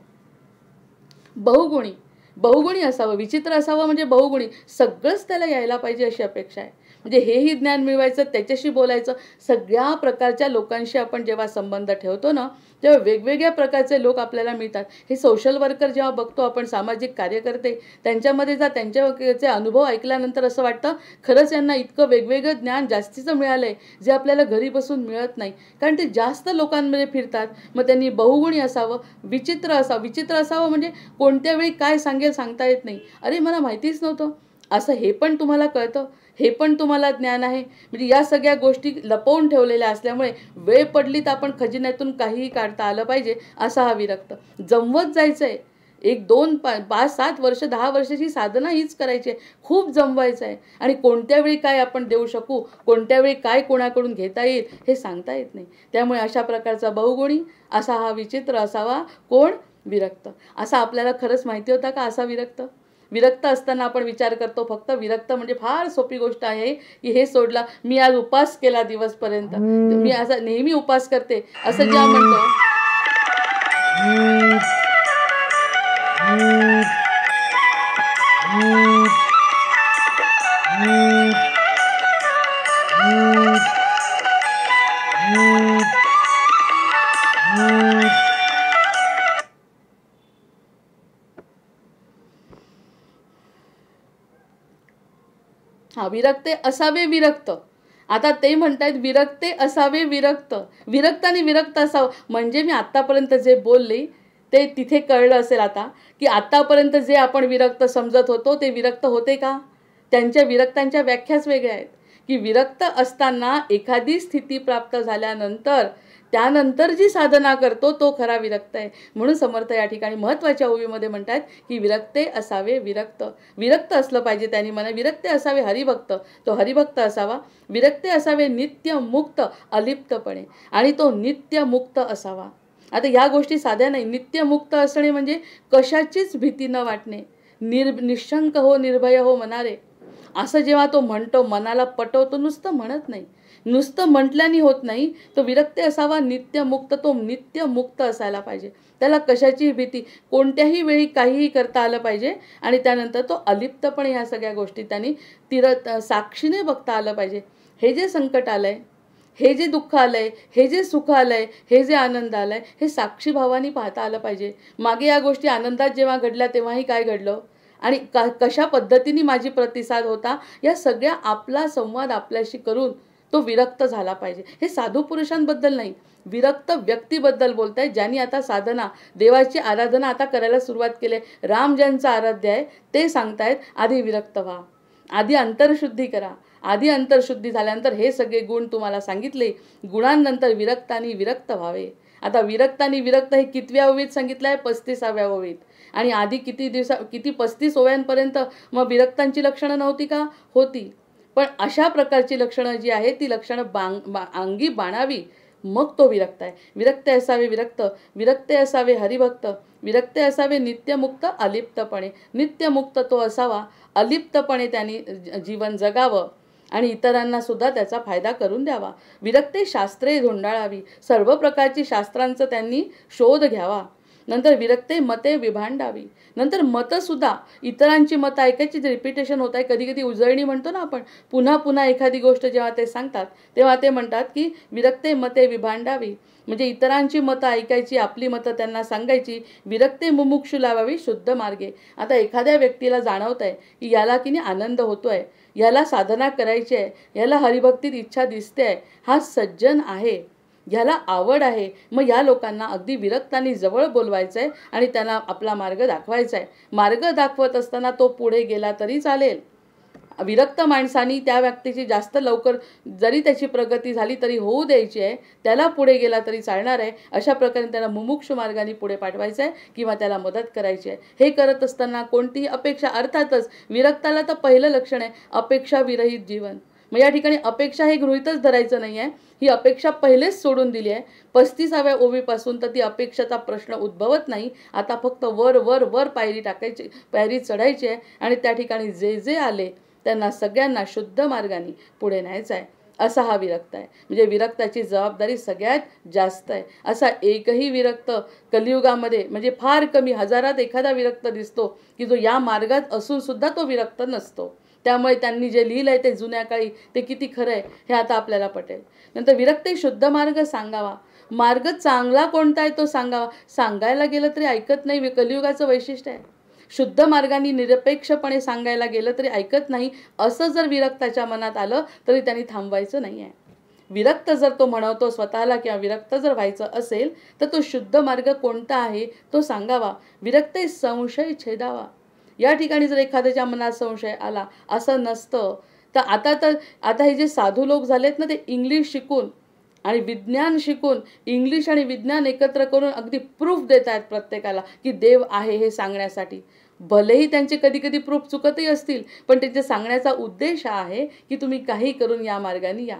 बहुगुणी असावं. विचित्र असावं म्हणजे बहुगुणी, सगळंच त्याला यायला पाहिजे अशी अपेक्षा आहे. म्हणजे हेही ज्ञान मिळवायचं, त्याच्याशी बोलायचं. सगळ्या प्रकारच्या लोकांशी आपण जेव्हा संबंध ठेवतो ना, तेव्हा वेगवेगळ्या प्रकारचे लोक आपल्याला मिळतात. हे सोशल वर्कर जेव्हा बघतो आपण, सामाजिक कार्यकर्ते, त्यांच्यामध्ये जा, त्यांच्याचे अनुभव ऐकल्यानंतर असं वाटतं खरंच यांना इतकं वेगवेगळं ज्ञान जास्तीचं मिळालं आहे, जे आपल्याला घरी बसून मिळत नाही. कारण ते जास्त लोकांमध्ये फिरतात. मग त्यांनी बहुगुणी असावं, विचित्र असावं म्हणजे कोणत्या वेळी काय सांगेल सांगता येत नाही. अरे मला माहितीच नव्हतं असं, हे पण तुम्हाला कळतं, हे पण तुम्हाला ज्ञान आहे. म्हणजे या सगळ्या गोष्टी लपवून ठेवलेल्या असल्यामुळे वेळ पडली तर आपण खजिन्यातून काहीही काढता आलं पाहिजे, असा हा विरक्त. जमवत जायचं आहे. 1, 2, 5, 7 वर्ष, 10 वर्षाची साधना हीच करायची आहे. खूप जमवायचं आहे. आणि कोणत्या वेळी काय आपण देऊ शकू, कोणत्या वेळी काय कोणाकडून घेता येईल हे सांगता येत नाही. त्यामुळे अशा प्रकारचा बहुगुणी असा हा विचित्र असावा कोण, विरक्त. असा आपल्याला खरंच माहिती होता का असा विरक्त? विरक्त असताना आपण विचार करतो फक्त विरक्त म्हणजे फार सोपी गोष्ट आहे की हे सोडलं, मी आज उपास केला दिवसपर्यंत, मी असा नेहमी उपास करते असं जेव्हा म्हणतो, हा विरक्ते असावे विरक्त. आता ते म्हणतायत विरक्ते असावे विरक्त. विरक्त आणि विरक्त असावं म्हणजे मी आतापर्यंत जे बोलले ते तिथे कळलं असेल आता, की आतापर्यंत जे आपण विरक्त समजत होतो ते विरक्त होते का? त्यांच्या विरक्तांच्या व्याख्याच वेगळ्या आहेत. की विरक्त असताना एखादी स्थिती प्राप्त झाल्यानंतर त्यानंतर जी साधना करतो तो खरा विरक्त आहे. म्हणून समर्थ या ठिकाणी महत्त्वाच्या ओवीमध्ये म्हणतात की विरक्ते असावे विरक्त. विरक्त असलं पाहिजे त्यांनी म्हणा. विरक्ते असावे हरिभक्त, तो हरिभक्त असावा. विरक्ते असावे नित्य मुक्त अलिप्तपणे, आणि तो नित्य मुक्त असावा. आता या गोष्टी साध्या नाही. नित्य मुक्त असणे म्हणजे कशाचीच भीती न वाटणे, निशंक हो निर्भय हो मनारे, असं जेव्हा तो म्हणतो, मनाला पटवतो, नुसतं म्हणत नाही, नुसतं म्हटल्याने होत नाही. तो विरक्ते असावा नित्य मुक्त, तो नित्य मुक्त असायला पाहिजे. त्याला कशाची भीती, कोणत्याही वेळी काहीही करता आलं पाहिजे. आणि त्यानंतर तो अलिप्तपणे ह्या सगळ्या गोष्टी त्यांनी साक्षीने बघता आलं पाहिजे. हे जे संकट आलंय, हे जे दुःख आलंय, हे जे सुख आलंय, हे जे आनंद आलाय, हे साक्षी भावानी पाहता आलं पाहिजे. मागे या गोष्टी आनंदात जेव्हा घडल्या तेव्हाही काय घडलं आणि कशा पद्धतीने माझी प्रतिसाद होता, या सगळ्या आपला संवाद आपल्याशी करून तो विरक्त झाला पाहिजे. हे साधू पुरुषांबद्दल नाही, विरक्त व्यक्तीबद्दल बोलताय, ज्यांनी आता साधना, देवाची आराधना आता करायला सुरुवात केली आहे. राम ज्यांचं आराध्य आहे ते सांगतायत आधी विरक्त व्हा, आधी अंतरशुद्धी करा. आधी अंतरशुद्धी झाल्यानंतर हे सगळे गुण तुम्हाला सांगितले, गुणांनंतर विरक्तानी विरक्त व्हावे. आता विरक्तानी विरक्त हे कितव्या ओवीत सांगितलं आहे? 35व्या ओवीत. आणि आधी किती 35 ओव्यांपर्यंत मग विरक्तांची लक्षणं नव्हती का? होती. पण अशा प्रकारची लक्षणं जी आहेत ती लक्षणं अंगी बाणावी, मग तो विरक्त आहे. विरक्ते असावे विरक्त, विरक्ते असावे हरिभक्त, विरक्ते असावे नित्यमुक्त अलिप्तपणे. नित्यमुक्त तो असावा, अलिप्तपणे त्यांनी जीवन जगावं आणि इतरांना सुद्धा त्याचा फायदा करून द्यावा. विरक्ते शास्त्रे धुंडाळावी, सर्व प्रकारची शास्त्रांचं त्यांनी शोध घ्यावा. नंतर विरक्ते मते विभांडावी. नंतर मतंसुद्धा इतरांची मतं ऐकायची रिपिटेशन होत आहे. कधी कधी उजळणी म्हणतो ना आपण, पुन्हा पुन्हा एखादी गोष्ट जेव्हा ते सांगतात तेव्हा ते म्हणतात की विरक्ते मते विभांडावी, म्हणजे इतरांची मतं ऐकायची, आपली मतं त्यांना सांगायची. विरक्ते मुमुक्षू लावावी शुद्ध मार्गे. आता एखाद्या व्यक्तीला जाणवत आहे की याला की नाही आनंद होतोय, याला साधना करायची आहे, याला हरिभक्तीत इच्छा दिसते आहे, हा सज्जन आहे, ह्याला आवड आहे, मग या लोकांना अगदी विरक्तांनी जवळ बोलवायचं आहे आणि त्यांना आपला मार्ग दाखवायचा आहे. मार्ग दाखवत असताना तो पुढे गेला तरी चालेल. विरक्त माणसानी त्या व्यक्तीची जास्त लवकर जरी त्याची प्रगती झाली तरी होऊ द्यायची आहे, त्याला पुढे गेला तरी चालणार आहे. अशा प्रकारे त्याला मुमुक्षु मार्गाने पुढे पाठवायचं आहे किंवा त्याला मदत करायची आहे. हे करत असताना कोणतीही अपेक्षा, अर्थातच विरक्ताला तर पहिलं लक्षण आहे अपेक्षा विरहित जीवन. मग या ठिकाणी अपेक्षा हे गृहीतच धरायचं नाही आहे, ही अपेक्षा पहिलेच सोडून दिली आहे. 35व्या ओवीपासून तर ती अपेक्षाचा प्रश्न उद्भवत नाही. आता फक्त वर वर वर पायरी टाकायची, पायरी चढायची आहे आणि त्या ठिकाणी जे जे आले त्यांना सगळ्यांना शुद्ध मार्गाने पुढे न्यायचं आहे. असा हा विरक्त आहे. म्हणजे विरक्ताची जबाबदारी सगळ्यात जास्त आहे. असा एकही विरक्त कलियुगामध्ये म्हणजे फार कमी, हजारात एखादा विरक्त दिसतो की जो या मार्गात असून सुद्धा तो विरक्त नसतो. त्यामुळे त्यांनी जे लिहिलं आहे ते जुन्या काळी ते किती खरं आहे हे आता आपल्याला पटेल. नंतर विरक्ते शुद्ध मार्ग सांगावा. मार्ग चांगला कोणता आहे तो सांगावा. सांगायला गेलं तरी ऐकत नाही, कलियुगाचं वैशिष्ट्य आहे. शुद्ध मार्गाने निरपेक्षपणे सांगायला गेलं तरी ऐकत नाही, असं जर विरक्ताच्या मनात आलं तरी त्यांनी थांबवायचं नाही आहे. विरक्त जर तो म्हणवतो स्वतःला किंवा विरक्त जर व्हायचं असेल तर तो शुद्ध मार्ग कोणता आहे तो सांगावा. विरक्ते संशय छेदावा. या ठिकाणी जर एखाद्याच्या मनात संशय आला, असं नसतं तर आता हे जे साधू लोक झालेत ना, ते इंग्लिश शिकून आणि विज्ञान शिकून, इंग्लिश आणि विज्ञान एकत्र करून अगदी प्रूफ देत आहेत प्रत्येकाला की देव आहे हे सांगण्यासाठी. भलेही त्यांचे कधी कधी प्रूफ चुकतही असतील, पण त्यांचे सांगण्याचा उद्देश आहे की तुम्ही काही करून या मार्गाने या.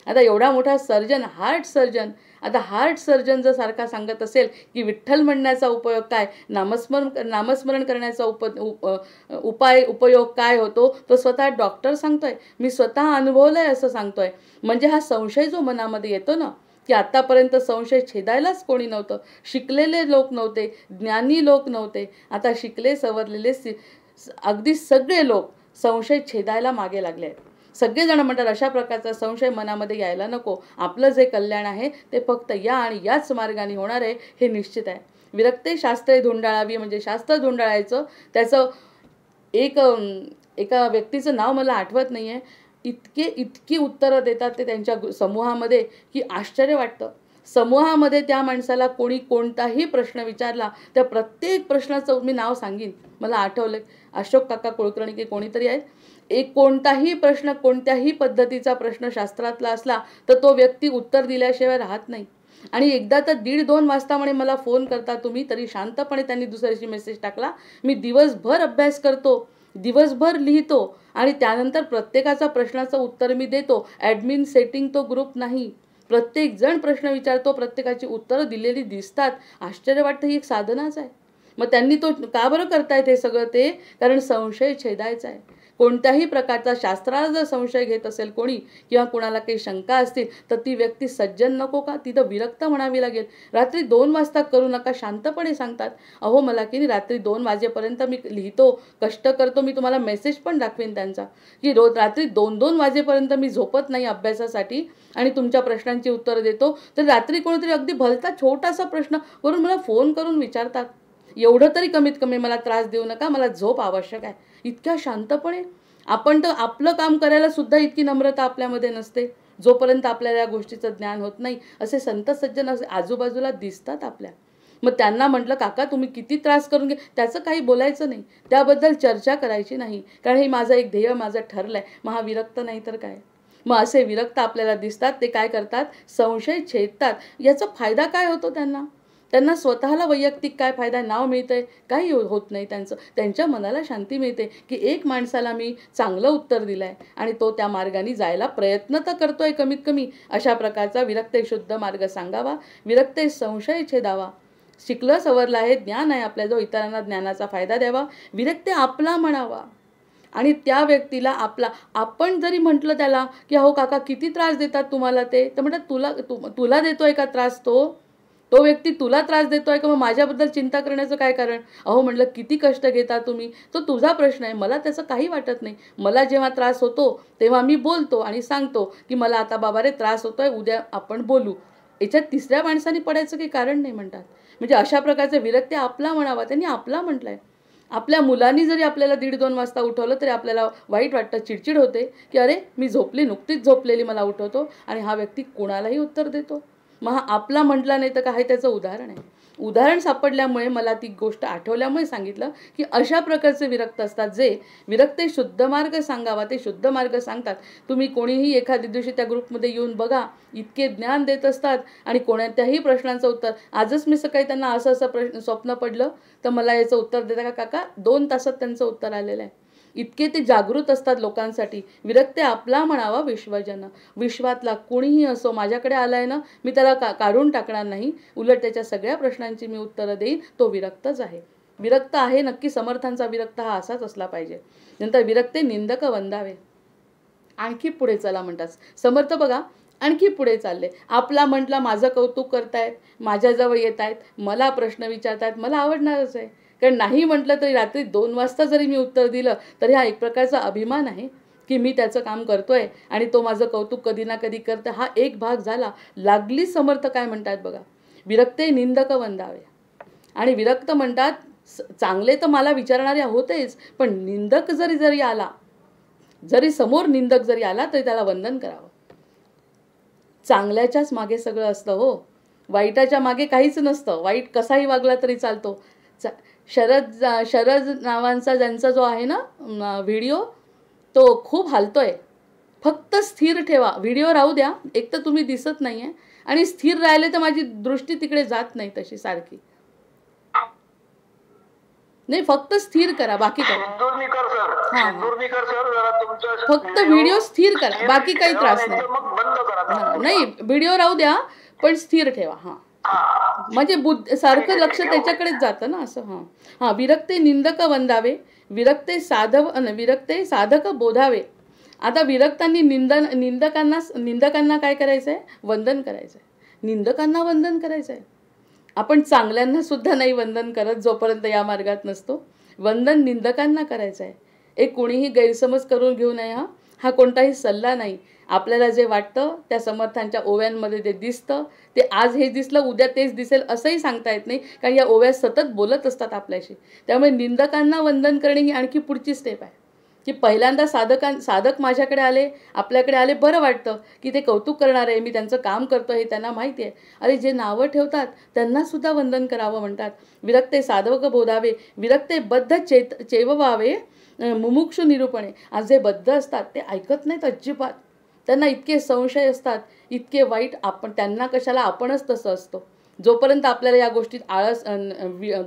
आता एवढा मोठा सर्जन, हार्ट सर्जन, आता हार्ट सर्जन जर सारखा सांगत असेल की विठ्ठल म्हणण्याचा उपयोग काय, नामस्मरण करण्याचा उपयोग काय होतो, तो स्वतः डॉक्टर सांगतोय, मी स्वतः अनुभवलंय असं सांगतोय. म्हणजे हा संशय जो मनामध्ये येतो ना, की आतापर्यंत संशय छेदायलाच कोणी नव्हतं, शिकलेले लोक नव्हते, ज्ञानी लोक नव्हते, आता शिकले सवरलेले अगदी सगळे लोक संशय छेदायला मागे लागले आहेत. सगळेजण म्हणतात अशा प्रकारचा संशय मनामध्ये यायला नको, आपलं जे कल्याण आहे ते फक्त या आणि याच मार्गाने होणार आहे हे निश्चित आहे. विरक्ते शास्त्रे धुंडाळावी. म्हणजे शास्त्र धुंडाळायचं, त्याचं एका व्यक्तीचं नाव मला आठवत नाही आहे, इतकी उत्तरं देतात ते त्यांच्या समूहामध्ये की आश्चर्य वाटतं. समूहामध्ये त्या माणसाला कोणी कोणताही प्रश्न विचारला, त्या प्रत्येक प्रश्नाचं मी नाव सांगीन, मला आठवलं, अशोक काका कुलकर्णी की कोणीतरी आहेत. कोणताही प्रश्न, कोणत्याही पद्धतीचा प्रश्न शास्त्रातला असला तर तो व्यक्ती उत्तर दिल्याशिवाय राहत नाही. आणि एकदा तर 1:30-2 वाजता म्हणे मला फोन करता तुम्ही, तरी शांतपणे त्यांनी दुसऱ्या दिवशी मेसेज टाकला, मी दिवसभर अभ्यास करतो, दिवसभर लिहितो आणि त्यानंतर प्रत्येकाचा प्रश्नाचं उत्तर मी देतो. ॲडमिन सेटिंग तो ग्रुप नाही, प्रत्येक जण प्रश्न विचारतो, प्रत्येकाची उत्तरं दिलेली दिसतात. आश्चर्य वाटतं, ही एक साधनाच आहे. मग त्यांनी तो का बरं करतायत हे सगळं, ते कारण संशय छेदायचा आहे. कोणत्याही प्रकारचा शास्त्राला जर संशय घेत असेल कोणी किंवा कोणाला काही शंका असतील तर ती व्यक्ती सज्जन नको का, तिथं विरक्त म्हणावी लागेल. रात्री 2 वाजता करू नका, शांतपणे सांगतात. अहो मला की नाही रात्री 2 वाजेपर्यंत मी लिहितो, कष्ट करतो, मी तुम्हाला मेसेज पण दाखवेन त्यांचा की रोज रात्री 2-2 वाजेपर्यंत मी झोपत नाही अभ्यासासाठी आणि तुमच्या प्रश्नांची उत्तरं देतो. तर रात्री कोणीतरी अगदी भलता छोटासा प्रश्न करून मला फोन करून विचारतात, एवढं तरी कमीत कमी मला त्रास देऊ नका, मला झोप आवश्यक आहे. इतक्या शांतपणे आपण तर आपलं काम करायला सुद्धा इतकी नम्रता आपल्यामध्ये नसते जोपर्यंत आपल्याला या गोष्टीचं ज्ञान होत नाही. असे संत सज्जन असे आजूबाजूला दिसतात आपल्या. मग त्यांना म्हटलं काका तुम्ही किती त्रास करून त्याचं काही बोलायचं नाही, त्याबद्दल चर्चा करायची नाही, कारण हे माझं एक ध्येय माझं ठरलंय. मग हा विरक्त नाही तर काय. मग असे विरक्त आपल्याला दिसतात, ते काय करतात, संशय छेदतात. याचा फायदा काय होतो त्यांना स्वतःला वैयक्तिक काय फायदा, नाव मिळतंय, काही होत नाही त्यांचं. त्यांच्या मनाला शांती मिळते की एक माणसाला मी चांगलं उत्तर दिलंय आणि तो त्या मार्गाने जायला प्रयत्न तर करतोय कमीत कमी. अशा प्रकारचा विरक्ते शुद्ध मार्ग सांगावा. विरक्ते संशय छेदावा. शिकलं सवरलं आहे, ज्ञान आहे आपल्याजवळ, इतरांना ज्ञानाचा फायदा द्यावा. विरक्ते आपला म्हणावा आणि त्या व्यक्तीला आपला. आपण जरी म्हटलं त्याला की अहो काका किती त्रास देतात तुम्हाला ते, तर म्हणतात तुला देतोय का त्रास तो, तो व्यक्ती तुला त्रास देतोय का मग माझ्याबद्दल चिंता करण्याचं काय कारण? अहो म्हटलं किती कष्ट घेता तुम्ही, तो तुझा प्रश्न आहे, मला त्याचं काही वाटत नाही. मला जेव्हा त्रास होतो तेव्हा मी बोलतो आणि सांगतो की मला आता बाबा रे त्रास होतोय, उद्या आपण बोलू. याच्यात तिसऱ्या माणसाने पडायचं काही कारण नाही म्हणतात. म्हणजे अशा प्रकारचे विरक्ती आपला म्हणावा, त्यांनी आपला म्हटलंय. आपल्या मुलांनी जरी आपल्याला 1:30-2 वाजता उठवलं तरी आपल्याला वाईट वाटतं, चिडचिड होते की अरे मी झोपली, नुकतीच झोपलेली मला उठवतो आणि हा व्यक्ती कोणालाही उत्तर देतो. मग हा आपला म्हटला नाही तर काय त्याचं उदाहरण आहे. उदाहरण सापडल्यामुळे मला ती गोष्ट आठवल्यामुळे सांगितलं की अशा प्रकारचे विरक्त असतात जे विरक्ते शुद्ध मार्ग सांगावा ते शुद्ध मार्ग सांगतात. तुम्ही कोणीही एखाद्या दिवशी त्या ग्रुपमध्ये येऊन बघा, इतके ज्ञान देत असतात आणि कोणत्याही प्रश्नांचं उत्तर. आजच मी सकाळी त्यांना असं असं स्वप्न पडलं तर मला याचं उत्तर देता का काका, 2 तासात त्यांचं उत्तर आलेलं आहे. इतके ते जागृत असतात लोकांसाठी. विरक्ते आपला म्हणावा विश्वजन. विश्वातला कोणीही असो माझ्याकडे आलाय ना, मी त्याला काढून टाकणार नाही, उलट त्याच्या सगळ्या प्रश्नांची मी उत्तरं देईन. तो विरक्तच आहे. विरक्त आहे नक्की. समर्थांचा विरक्त हा असाच असला पाहिजे. नंतर विरक्ते निंदक वंदावे. आणखी पुढे चला म्हणतात समर्थ. बघा आणखी पुढे चालले. आपला म्हटला माझं कौतुक करतायत, माझ्याजवळ येत आहेत, मला प्रश्न विचारतायत, मला आवडणारच आहे. कारण नाही म्हटलं तरी रात्री 2 वाजता जरी मी उत्तर दिलं तरी हा एक प्रकारचा अभिमान आहे की मी त्याचं काम करतोय आणि तो माझं कौतुक कधी ना कधी करतं. हा एक भाग झाला. लागली समर्थ काय म्हणतात बघा. विरक्ते निंदक वंदावे. आणि विरक्त म्हणतात चांगले तर मला विचारणारे होतेच, पण निंदक जरी आला, जरी समोर निंदक जरी आला तरी त्याला वंदन करावं. चांगल्याच्याच मागे सगळं असतं हो, वाईटाच्या मागे काहीच नसतं. वाईट कसाही वागला तरी चालतो. शरद नावांचा ज्यांचा जो आहे ना व्हिडिओ, तो खूप हालतोय. फक्त स्थिर ठेवा. व्हिडिओ राहू द्या, एक तर तुम्ही दिसत नाहीये आणि स्थिर राहिले तर माझी दृष्टी तिकडे जात नाही तशी सारखी. नाही फक्त स्थिर करा, बाकी काय. फक्त व्हिडिओ स्थिर करा, बाकी काही त्रास नाही. नाही व्हिडिओ राहू द्या पण स्थिर ठेवा. म्हणजे सारखं लक्ष त्याच्याकडेच जातं ना असं. हां विरक्ते निंदक वंदावे. विरक्ते साधक बोधावे. आता विरक्तांनी निंदकांना काय करायचंय? वंदन करायचंय. निंदकांना वंदन करायचंय. आपण चांगल्यांना सुद्धा नाही वंदन करत जोपर्यंत या मार्गात नसतो. वंदन निंदकांना करायचं आहे. एक कोणीही गैरसमज करून घेऊ नये. हा कोणताही सल्ला नाही. आपल्याला जे वाटतं त्या समर्थांच्या ओव्यांमध्ये ते दिसतं, ते आज हे दिसलं उद्या तेच दिसेल असंही सांगता येत नाही, कारण या ओव्या सतत बोलत असतात आपल्याशी. त्यामुळे निंदकांना वंदन करणे ही आणखी पुढची स्टेप आहे की पहिल्यांदा साधक माझ्याकडे आले, आपल्याकडे आले, बरं वाटतं की ते कौतुक करणार आहे, मी त्यांचं काम करतो हे त्यांना माहिती आहे. अरे जे नावं ठेवतात त्यांनासुद्धा वंदन करावं म्हणतात. विरक्ते साधक बोधावे. विरक्ते बद्ध चेववावे. मुमुक्षु निरूपणे. आज जे बद्ध असतात ते ऐकत नाहीत अजिबात. त्यांना इतके संशय असतात, इतके वाईट. आपण त्यांना कशाला, आपणच तसं असतो. जोपर्यंत आपल्याला या गोष्टीत आळस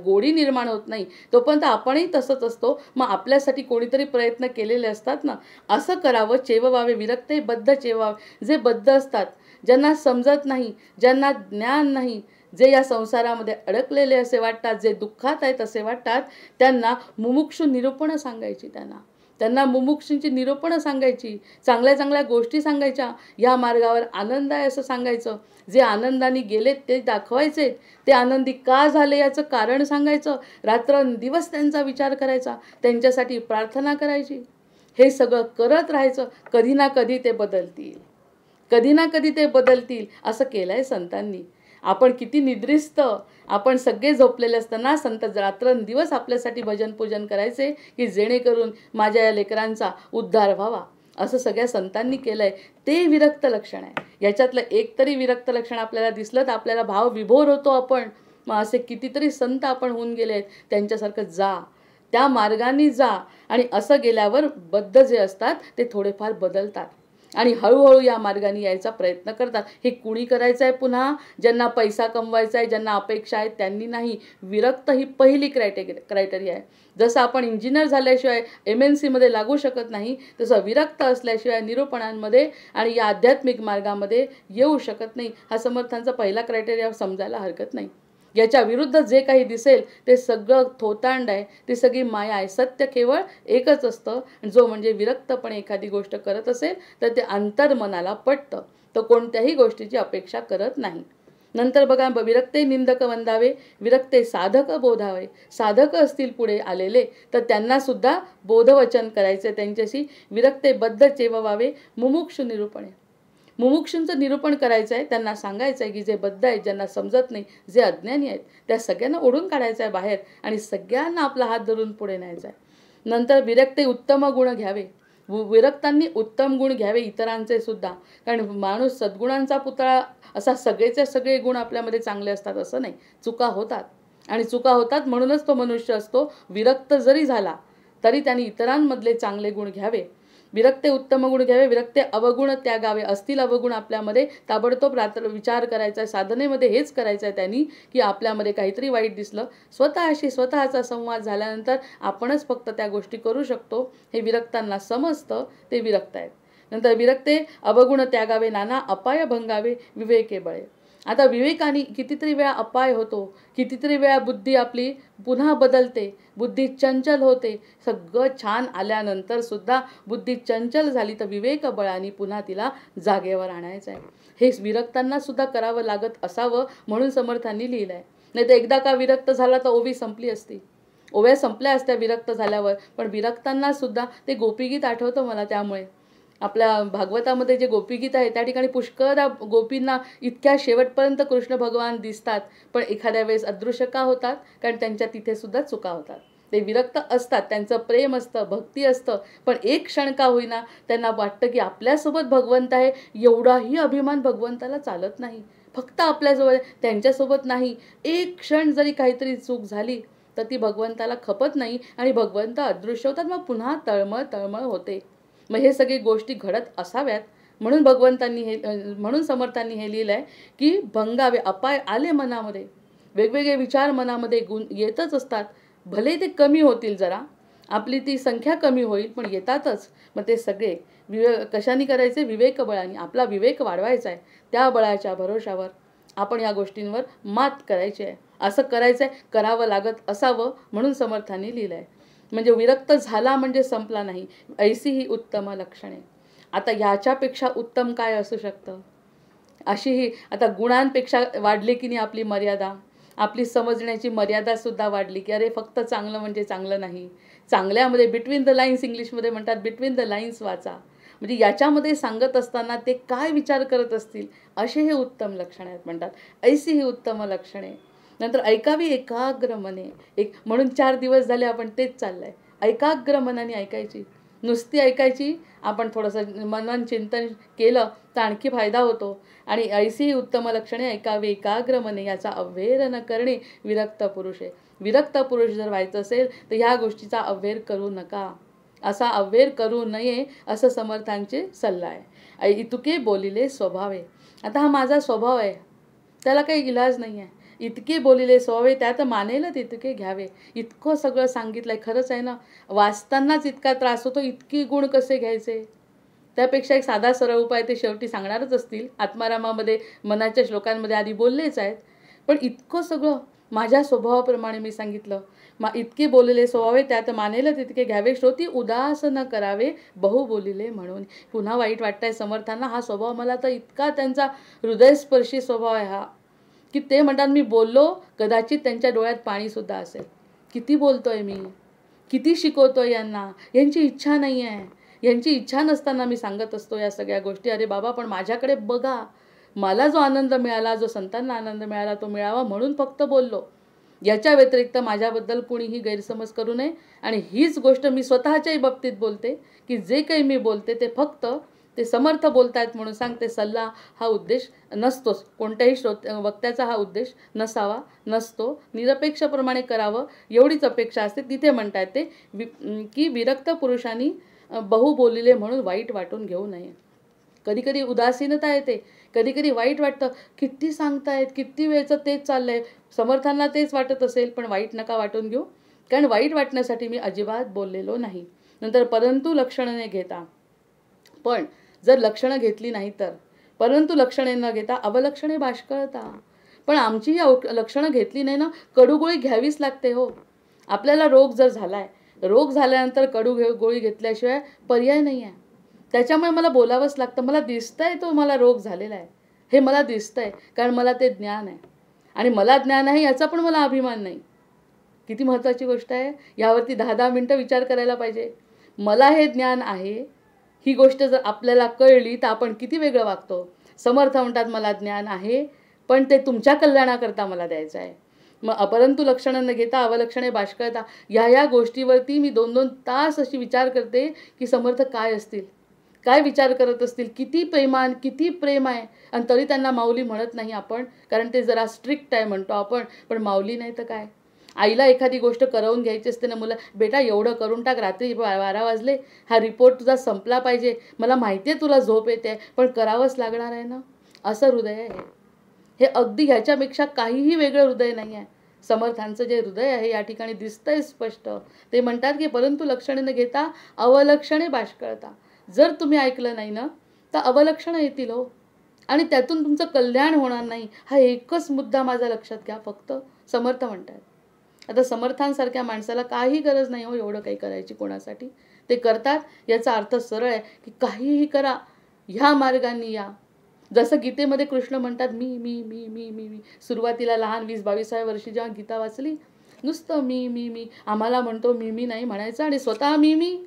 गोडी निर्माण होत नाही तोपर्यंत आपणही तसंच असतो. मग आपल्यासाठी कोणीतरी प्रयत्न केलेले असतात ना, असं करावं. चेववावे. विरक्ते बद्ध चेवावे. जे बद्ध असतात, ज्यांना समजत नाही, ज्यांना ज्ञान नाही, जे या संसारामध्ये अडकलेले असे वाटतात, जे दुःखात आहेत असे वाटतात, त्यांना मुमुक्षु निरूपणं सांगायची. त्यांना मुमुक्षूंची निरूपणं सांगायची. चांगल्या चांगल्या गोष्टी सांगायच्या. या मार्गावर आनंद आहे असं सांगायचं. जे आनंदाने गेलेत ते दाखवायचे. ते आनंदी का झाले याचं कारण सांगायचं. रात्रंदिवस त्यांचा विचार करायचा. त्यांच्यासाठी प्रार्थना करायची. हे सगळं करत राहायचं. कधी ना कधी ते बदलतील, कधी ना कधी ते बदलतील असं केलं आहे संतांनी. आपण किती निद्रिस्त, आपण सगळे झोपलेले असताना संत रात्रंदिवस आपल्यासाठी भजन पूजन करायचे की जेणेकरून माझ्या या लेकरांचा उद्धार व्हावा. असं सगळ्या संतांनी केलं आहे. ते विरक्त लक्षण आहे. याच्यातलं एक तरी विरक्त लक्षण आपल्याला दिसलं तर आपल्याला भाव विभोर होतो आपण. मग असे कितीतरी संत आपण होऊन गेले आहेत. त्यांच्यासारखं जा, त्या मार्गाने जा. आणि असं गेल्यावर बद्ध जे असतात ते थोडेफार बदलतात आणि हळूहळू या मार्गाने यायचा प्रयत्न करतात. हे कुणी करायचं आहे? पुन्हा ज्यांना पैसा कमवायचा आहे, ज्यांना अपेक्षा आहेत त्यांनी नाही. विरक्त ही पहिली क्रायटेरिया आहे. जसं आपण इंजिनियर झाल्याशिवाय MNC मध्ये लागू शकत नाही, तसं विरक्त असल्याशिवाय निरूपणांमध्ये आणि या आध्यात्मिक मार्गामध्ये येऊ शकत नाही. हा समर्थांचा पहिला क्रायटेरिया समजायला हरकत नाही. याच्या विरुद्ध जे काही दिसेल ते सगळं थोतांड आहे, ती सगळी माया आहे. सत्य केवळ एकच असतं. जो म्हणजे विरक्तपणे एखादी गोष्ट करत असेल तर ते अंतर्मनाला पटतं. तो कोणत्याही गोष्टीची अपेक्षा करत नाही. नंतर बघा, विरक्ते निंदक वंदावे, विरक्ते साधक बोधावे. साधक असतील पुढे आलेले तर त्यांना सुद्धा बोधवचन करायचं, त्यांच्याशी विरक्ते बद्ध चेववावे, मुमुक्षु निरूपणे. मुमुक्षूंचं निरूपण करायचं आहे, त्यांना सांगायचं आहे की जे बद्ध आहेत, ज्यांना समजत नाही, जे अज्ञानी आहेत, त्या सगळ्यांना ओढून काढायचं आहे बाहेर आणि सगळ्यांना आपला हात धरून पुढे न्यायचा आहे. नंतर विरक्ते उत्तम गुण घ्यावे. विरक्तांनी उत्तम गुण घ्यावे इतरांचे सुद्धा. कारण माणूस सद्गुणांचा पुतळा असा सगळेचे सगळे गुण आपल्यामध्ये चांगले असतात असं नाही. चुका होतात आणि चुका होतात म्हणूनच तो मनुष्य असतो. विरक्त जरी झाला तरी त्यांनी इतरांमधले चांगले गुण घ्यावे. विरक्ते उत्तम गुण घ्यावे, विरक्ते अवगुण त्यागावे. असतील अवगुण आपल्यामध्ये ताबडतोब विचार करायचा आहे. साधनेमध्ये हेच करायचं आहे त्यांनी की आपल्यामध्ये काहीतरी वाईट दिसलं, स्वतःशी स्वतःचा संवाद झाल्यानंतर आपणच फक्त त्या गोष्टी करू शकतो हे विरक्तांना समजतं, ते विरक्त आहेत. नंतर विरक्ते अवगुण त्यागावे, नाना अपाय भंगावे, विवेके बळे. आता विवेकाने कितीतरी वेळा अपाय होतो, कितीतरी वेळा बुद्धी आपली पुन्हा बदलते, बुद्धी चंचल होते. सगळं छान आल्यानंतर सुद्धा बुद्धी चंचल झाली तर विवेक बळाने पुन्हा तिला जागेवर आणायचं आहे. हे विरक्तांना सुद्धा करावं लागत असावं म्हणून समर्थांनी लिहिलं आहे. नाही तर एकदा का विरक्त झाला तर ओवी संपली असती, ओव्या संपल्या असत्या विरक्त झाल्यावर. पण विरक्तांना सुद्धा ते गोपीगीत आठवतं मला. त्यामुळे आपल्या भागवतामध्ये जे गोपीगीत आहे त्या ठिकाणी पुष्कळदा गोपींना इतक्या शेवटपर्यंत कृष्ण भगवान दिसतात, पण एखाद्या वेळेस अदृश्य का होतात? कारण त्यांच्या तिथे सुद्धा चुका होतात. ते विरक्त असतात, त्यांचं प्रेम असतं, भक्ती असतं, पण एक क्षण का होईना त्यांना वाटतं की आपल्यासोबत भगवंत आहे. एवढाही अभिमान भगवंताला चालत नाही. फक्त आपल्याजवळ, त्यांच्यासोबत नाही. एक क्षण जरी काहीतरी चूक झाली तर ती भगवंताला खपत नाही आणि भगवंत अदृश्य होतात. मग पुन्हा तळमळ तळमळ होते. मग हे सगळी गोष्टी घडत असाव्यात म्हणून म्हणून समर्थांनी हे लिहिलं आहे की भंगावे. अपाय आले मनामध्ये, वेगवेगळे विचार मनामध्ये येतच असतात. भले ते कमी होतील, जरा आपली ती संख्या कमी होईल, पण येतातच. मग ते सगळे कशाने करायचे? विवेक बळाने. आपला विवेक वाढवायचा आहे. त्या बळाच्या भरोशावर आपण या गोष्टींवर मात करायची आहे. असं करायचं आहे, करावं लागत असावं म्हणून समर्थांनी लिहिलं आहे. म्हणजे विरक्त झाला म्हणजे संपला नाही. ऐसी ही उत्तम लक्षणे. आता ह्याच्यापेक्षा उत्तम काय असू शकतं? अशी ही आता गुणांपेक्षा वाढली की नाही आपली मर्यादा, आपली समजण्याची मर्यादा सुद्धा वाढली की अरे फक्त चांगलं म्हणजे चांगलं नाही. चांगल्यामध्ये बिटवीन द लाईन्स, इंग्लिशमध्ये म्हणतात बिटवीन द लाईन्स वाचा. म्हणजे याच्यामध्ये सांगत असताना ते काय विचार करत असतील असे हे उत्तम लक्षणे आहेत म्हणतात. ऐसी ही उत्तम लक्षणे. नंतर ऐकावी एकाग्र मने. म्हणून 4 दिवस झाले आपण तेच चाललंय. एकाग्र मनाने ऐकायची, नुसती ऐकायची. आपण थोडंसं मनन चिंतन केलं तर आणखी फायदा होतो. आणि ऐसी ही उत्तम लक्षणे ऐकावी एकाग्र मने, याचा अव्हेर न करणे विरक्त पुरुष आहे. विरक्त पुरुष जर व्हायचं असेल तर ह्या गोष्टीचा अव्हेर करू नका. असा अव्हेर करू नये असं समर्थांचे सल्ला आहे. इतके बोलिले स्वभावे. आता हा माझा स्वभाव आहे, त्याला काही इलाज नाही आहे. इतके बोलिले स्वभावे, त्यात मानेल तितके घ्यावे. इतकं सगळं सांगितलंय. खरंच आहे ना, वाचतानाच इतका त्रास होतो. इतकी गुण कसे घ्यायचे? त्यापेक्षा एक साधा सरळ उपाय ते शेवटी सांगणारच असतील. आत्मारामामध्ये मनाच्या श्लोकांमध्ये आधी बोललेच आहेत. पण इतकं सगळं माझ्या स्वभावाप्रमाणे मी सांगितलं. इतके बोललेले स्वभावे, त्यात मानेल तितके घ्यावे. श्रोती उदास न करावे, बहु बोलिले म्हणून. पुन्हा वाईट वाटतंय समर्थांना. हा स्वभाव मला तर इतका त्यांचा हृदयस्पर्शी स्वभाव आहे हा, की ते म्हणतात मी बोललो, कदाचित त्यांच्या डोळ्यात पाणी सुद्धा असेल. किती बोलतोय मी, किती शिकवतोय यांना. यांची इच्छा नाही आहे. यांची इच्छा नसताना मी सांगत असतो या सगळ्या गोष्टी. अरे बाबा, पण माझ्याकडे बघा. मला जो आनंद मिळाला, जो संतांना आनंद मिळाला, तो मिळावा म्हणून फक्त बोललो. याच्या व्यतिरिक्त माझ्याबद्दल कुणीही गैरसमज करू नये. आणि हीच गोष्ट मी स्वतःच्याही बाबतीत बोलते की जे काही मी बोलते ते फक्त ते समर्थ बोलतायत म्हणून सांगते. सल्ला हा उद्देश नसतोच. कोणत्याही वक्त्याचा हा उद्देश नसतो. निरपेक्षप्रमाणे करावं एवढीच अपेक्षा असते. तिथे म्हणतायत ते की विरक्त पुरुषांनी बहु बोलिले म्हणून वाईट वाटून घेऊ नये. कधी कधी उदासीनता येते, कधी कधी वाईट वाटतं. किती सांगतायत, किती वेळचं तेच चाललंय. समर्थांना तेच वाटत असेल, पण वाईट नका वाटून घेऊ. कारण वाईट वाटण्यासाठी मी अजिबात बोललेलो नाही. नंतर परंतु लक्षणे घेता. पण जर लक्षणं घेतली नाही तर, परंतु लक्षणे न घेता अवलक्षणे बाष्कळता. पण आमची या लक्षणं घेतली नाही ना, कडूगोळी घ्यावीच लागते हो. आपल्याला रोग जर झालाय, रोग झाल्यानंतर गोळी घेतल्याशिवाय पर्याय नाही आहे. त्याच्यामुळे मला बोलावंच लागतं. मला दिसतंय तो मला रोग झालेला आहे. हे मला दिसतंय, कारण मला ते ज्ञान आहे आणि मला ज्ञान आहे याचा पण मला अभिमान नाही. किती महत्त्वाची गोष्ट आहे. यावरती 10-10 मिनटं विचार करायला पाहिजे. मला हे ज्ञान आहे ही गोष्ट जर आपल्याला कळली तर आपण किती वेगळं वागतो. समर्थ म्हणतात मला ज्ञान आहे, पण ते तुमच्या कल्याणाकरता मला द्यायचं आहे. मग अपरंतु लक्षणं न घेता अवलक्षणे बाष्कळता ह्या गोष्टीवरती मी 2-2 तास अशी विचार करते की समर्थ काय असतील, काय विचार करत असतील, किती प्रेमान, किती प्रेम आहे. आणि तरी त्यांना माऊली म्हणत नाही आपण, कारण ते जरा स्ट्रिक्ट आहे म्हणतो आपण. पण माऊली नाही तर काय. आईला एखादी गोष्ट करवून घ्यायची असते ना, मुलं बेटा एवढं करून टाक, रात्री 12 वाजले, हा रिपोर्ट तुझा संपला पाहिजे, मला माहिती आहे तुला झोप येते पण करावंच लागणार आहे ना. असं हृदय आहे हे. अगदी ह्याच्यापेक्षा काहीही वेगळं हृदय नाही आहे. समर्थांचं जे हृदय आहे या ठिकाणी दिसतंय स्पष्ट. ते म्हणतात की परंतु लक्षणे न घेता अवलक्षणे बाष्कळता. जर तुम्ही ऐकलं नाही ना तर अवलक्षणं येतील हो, आणि त्यातून तुमचं कल्याण होणार नाही. हा एकच मुद्दा माझा लक्षात घ्या फक्त. समर्थ म्हणतात. आता समर्थांसारख्या माणसाला काही गरज नाही हो एवढं काही करायची कोणासाठी. ते करतात याचा अर्थ सरळ आहे की काहीही करा, ह्या मार्गांनी या. जसं गीतेमध्ये कृष्ण म्हणतात मी मी मी मी मी मी. सुरुवातीला लहान 20-22व्या वर्षी जेव्हा गीता वाचली, नुसतं मी मी मी. आम्हाला म्हणतो मी मी नाही म्हणायचं आणि स्वतः मी मी,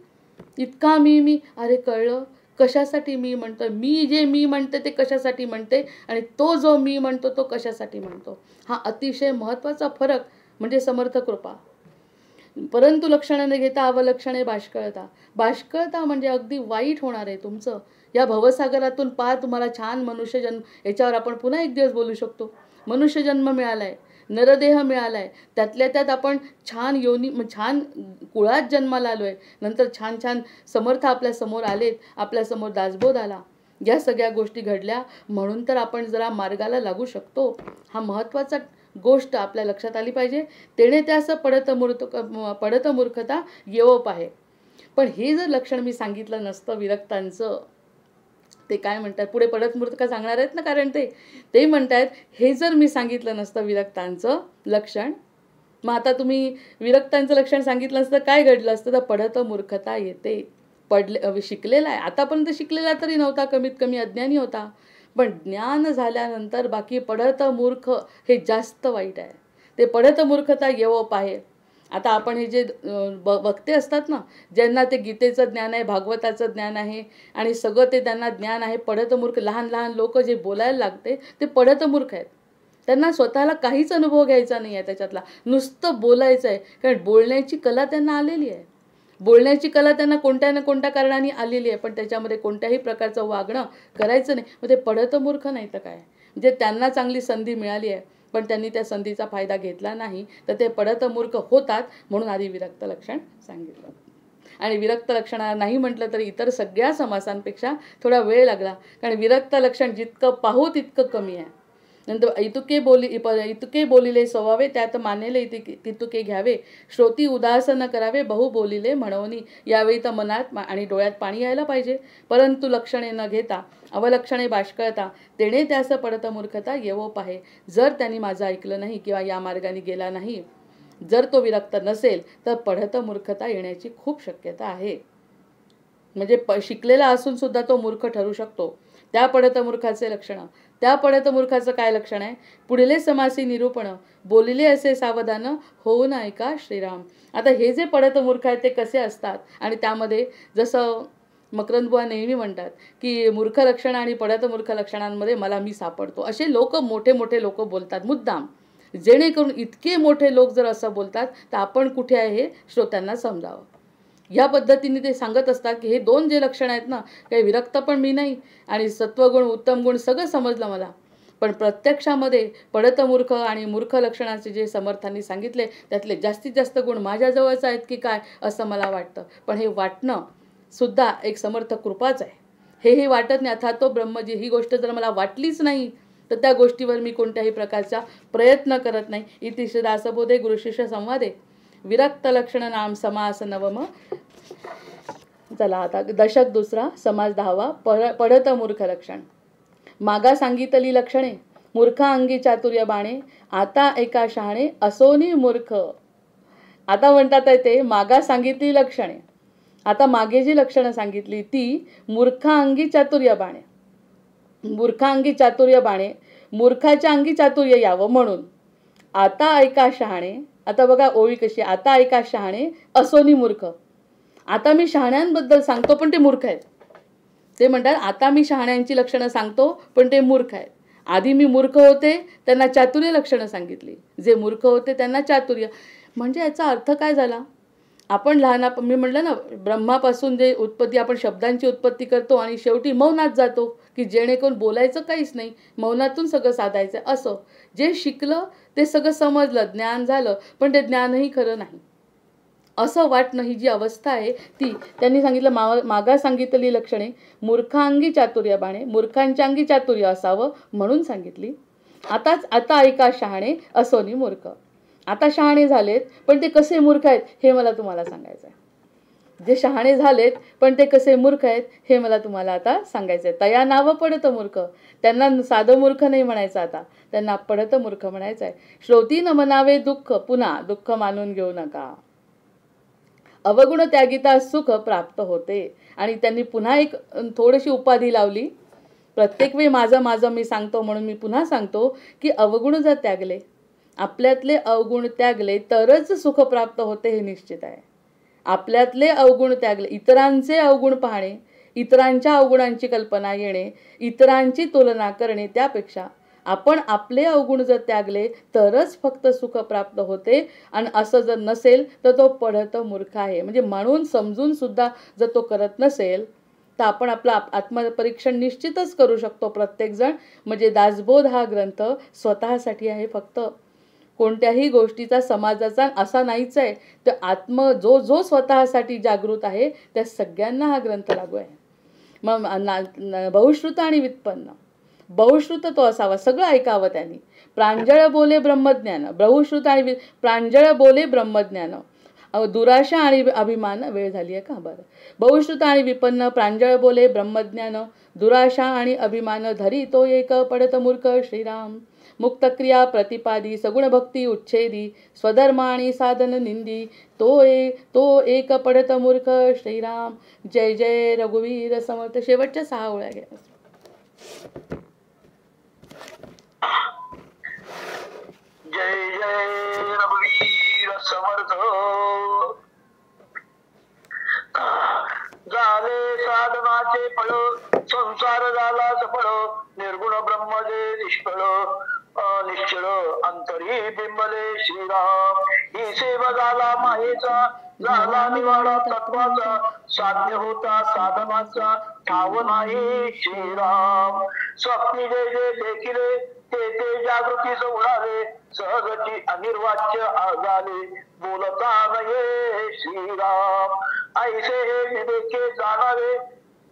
इतका मी मी. अरे कळलं कशासाठी मी म्हणतोय. मी जे मी म्हणते ते कशासाठी म्हणते आणि तो जो मी म्हणतो तो कशासाठी म्हणतो. हा अतिशय महत्त्वाचा फरक म्हणजे समर्थ कृपा. परंतु लक्षणं न घेता अवलक्षणे बाष्कळता. बाष्कळता म्हणजे अगदी वाईट होणार आहे तुमचं. या भवसागरातून पार तुम्हाला छान मनुष्यजन्म, याच्यावर आपण पुन्हा एक दिवस बोलू शकतो. मनुष्यजन्म मिळालाय, नरदेह मिळालाय, त्यातल्या त्यात आपण छान योनी छान कुळात जन्माला आलोय. नंतर छान छान समर्थ आपल्या समोर आलेत, आपल्यासमोर दासबोध आला, या सगळ्या गोष्टी घडल्या म्हणून तर आपण जरा मार्गाला लागू शकतो. हा महत्त्वाचा गोष्ट आपल्या लक्षात आली पाहिजे. तेणे त्यास पडत मूर्खता येवप आहे. पण हे जर लक्षण मी सांगितलं नसतं विरक्तांचं, ते काय म्हणतात पुढे पडत मूर्खता सांगणार आहेत ना, कारण ते म्हणतात हे जर मी सांगितलं नसतं विरक्तांचं लक्षण, मग आता तुम्ही विरक्तांचं लक्षण सांगितलं असतं काय घडलं असतं तर पडत मूर्खता येते. शिकलेला आहे, आतापर्यंत शिकलेला तरी नव्हता, कमीत कमी अज्ञानी होता, पण ज्ञान झाल्यानंतर बाकी पडत मूर्ख हे जास्त वाईट आहे. ते पडत मूर्खता येवप आहे. आता आपण हे जे वक्ते असतात ना, ज्यांना ते गीतेचं ज्ञान आहे, भागवताचं ज्ञान आहे आणि सगळं ते त्यांना ज्ञान आहे, पडत मूर्ख लहान लहान लोक जे बोलायला लागते ते पडत मूर्ख आहेत. त्यांना स्वतःला काहीच अनुभव घ्यायचा नाही आहे त्याच्यातला, नुसतं बोलायचं आहे. कारण बोलण्याची कला त्यांना आलेली आहे. बोलण्याची कला त्यांना कोणत्या ना कोणत्या कारणाने आलेली आहे, पण त्याच्यामध्ये कोणत्याही प्रकारचं वागणं करायचं नाही. मग ते पडत मूर्ख नाही तर काय. म्हणजे त्यांना चांगली संधी मिळाली आहे पण त्यांनी त्या संधीचा फायदा घेतला नाही, तर ते पडत मूर्ख होतात. म्हणून आधी विरक्त लक्षण सांगितलं. आणि विरक्त लक्षणाला नाही म्हटलं तरी इतर सगळ्या समासांपेक्षा थोडा वेळ लागला, कारण विरक्त लक्षण जितकं पाहू तितकं कमी आहे. नंतर इतुके बोलिले सोवावे त्यात मानेले तितुके घ्यावे, श्रोती उदास न करावे बहु बोलिले म्हणवनी. यावेळी तर मनात आणि डोळ्यात पाणी यायला पाहिजे. परंतु लक्षणे न घेता अवलक्षणे बाष्कळता तेणे त्यास पडत मूर्खता येवप आहे. जर त्यांनी माझं ऐकलं नाही किंवा या मार्गाने गेला नाही, जर तो विरक्त नसेल तर पडत मूर्खता येण्याची खूप शक्यता आहे. म्हणजे शिकलेला असून सुद्धा तो मूर्ख ठरू शकतो. त्या पडत मूर्खाचे लक्षण. त्या पडत मूर्खाचं काय लक्षण आहे. पुढले समासी निरूपण बोलिले असे सावधान होऊन ऐका श्रीराम. आता हे जे पडत मूर्ख आहेत ते कसे असतात, आणि त्यामध्ये जसं मकरंदबुवा नेहमी म्हणतात की मूर्ख लक्षण आणि पडत मूर्ख लक्षणांमध्ये मी सापडतो. असे लोक मोठे मोठे लोक बोलतात मुद्दाम, जेणेकरून इतके मोठे लोक जर असं बोलतात तर आपण कुठे आहे हे श्रोत्यांना समजावं. या पद्धतीने ते सांगत असतात की हे दोन जे लक्षण आहेत ना, काही विरक्त पण मी नाही आणि सत्वगुण उत्तम गुण सगळं समजलं मला, पण प्रत्यक्षामध्ये पडत मूर्ख आणि मूर्ख लक्षणाचे जे समर्थांनी सांगितले त्यातले जास्तीत जास्त गुण माझ्याजवळच आहेत की काय असं मला वाटतं. पण हे वाटणं सुद्धा एक समर्थ कृपाच आहे. हे वाटत नाही अथा तो ब्रह्मजी. ही गोष्ट जर मला वाटलीच नाही तर त्या गोष्टीवर मी कोणत्याही प्रकारचा प्रयत्न करत नाही. इति श्री दासबोधे गुरुशिष्य संवादे विरक्त लक्षण नाम समास नवम. चला आता दशक दुसरा समास 10वा. पडत मूर्ख लक्षण. मागा सांगितली लक्षणे मूर्खा अंगी चातुर्य बाणे, आता एका शहाणे असोनी मूर्ख. आता म्हणतात ते मागा सांगितली लक्षणे, आता मागे जी लक्षणं सांगितली ती मूर्खा अंगी चातुर्य बाणे. मूर्खांगी चातुर्य बाणे, मूर्खाच्या अंगी चातुर्य यावं म्हणून. आता ऐका शहाणे, आता बघा ओळी कशी, आता ऐका शहाणे असोनी मूर्ख. आता मी शहाण्यांबद्दल सांगतो पण ते मूर्ख आहेत. ते म्हणतात आता मी शहाण्यांची लक्षणं सांगतो पण ते मूर्ख आहेत. आधी मी मूर्ख होते त्यांना चातुर्य लक्षणं सांगितली, जे मूर्ख होते त्यांना चातुर्य. म्हणजे याचा अर्थ काय झाला? आपण मी म्हटलं ना, ब्रह्मापासून जे उत्पत्ती, आपण शब्दांची उत्पत्ती करतो आणि शेवटी मौनात जातो, की जेणेकरून बोलायचं काहीच नाही, मौनातून सगळं साधायचं. असं जे शिकलं ते सगळं समजलं, ज्ञान झालं, पण ते ज्ञानही खरं नाही असं वाटणं, ही जी अवस्था आहे ती त्यांनी सांगितलं. मागा सांगितलेली लक्षणे मूर्खांगी चातुर्य बाणे, मूर्खांच्या अंगी चातुर्य असावं म्हणून सांगितली. आता ऐका शहाणे असोनी मूर्ख. आता शहाणे झालेत पण ते कसे मूर्ख आहेत हे मला तुम्हाला सांगायचं आहे. जे शहाणे झालेत पण ते कसे मूर्ख आहेत हे मला तुम्हाला आता सांगायचं आहे. तया नावं पडत मूर्ख, त्यांना साधं मूर्ख नाही म्हणायचं, आता त्यांना पडत मूर्ख म्हणायचं आहे. श्रोती न मनावे दुःख, पुन्हा दुःख मानून घेऊ नका. अवगुण त्यागिता सुख प्राप्त होते. आणि त्यांनी पुन्हा एक थोडीशी उपाधी लावली. प्रत्येक वेळी माझं माझं मी सांगतो म्हणून मी पुन्हा सांगतो की अवगुण जर त्यागले, आपल्यातले अवगुण त्यागले तरच सुख प्राप्त होते हे निश्चित आहे. आपल्यातले अवगुण त्यागले, इतरांचे अवगुण पाहणे, इतरांच्या अवगुणांची कल्पना येणे, इतरांची तुलना करणे, त्यापेक्षा आपण आपले अवगुण जर त्यागले तरच फक्त सुख प्राप्त होते. आणि असं जर नसेल तर तो पढत मूर्ख आहे. म्हणजे म्हणून समजून सुद्धा जर तो करत नसेल तर आपण आपलं आत्मपरीक्षण निश्चितच करू शकतो प्रत्येकजण. म्हणजे दासबोध हा ग्रंथ स्वतःसाठी आहे फक्त, कोणत्याही गोष्टीचा समाजाचा असा नाहीच आहे. तर जो स्वतःसाठी जागृत आहे त्या सगळ्यांना हा ग्रंथ लागू आहे. मग बहुश्रुत आणि व्युत्पन्न, बहुश्रुत तो असावा, सगळं ऐकावं त्यांनी. प्रांजळ बोले ब्रह्मज्ञान, बहुश्रुत आणि प्रांजळ बोले ब्रह्मज्ञान, दुराशा आणि अभिमान. वेळ झाली आहे का? बरं. बहुश्रुत आणि विपन्न, प्रांजळ बोले ब्रह्मज्ञान, दुराशा आणि अभिमान, धरी तो एक पडत मूर्ख श्रीराम. मुक्तक्रिया प्रतिपादी, सगुण भक्ती उच्छेदी, स्वधर्म आणि साधन निंदी, तो एक पडत मूर्ख श्रीराम. जय जय रघुवीर समर्थ. शेवटच्या 6 ओळ्या घ्या. जय जय रघुवीर समर्थ. झाले साधनाचे फळ, संसार झाला सफळ, निर्गुण ब्रह्म जे निष्फळ, निश्चळ अंतरी बिंबले श्रीराम. ही सेवा झाला मायेचा, झाला निवाडा तत्वाचा, साध्य होता साधनाचा, ठाव नाही श्रीराम. स्वप्नी जे जे देखिले ते जागृतीस उडाले, सहजची अनिर्वाच्य झाले, बोलता नये श्रीराम. ऐसे हे विवेके जाणावे,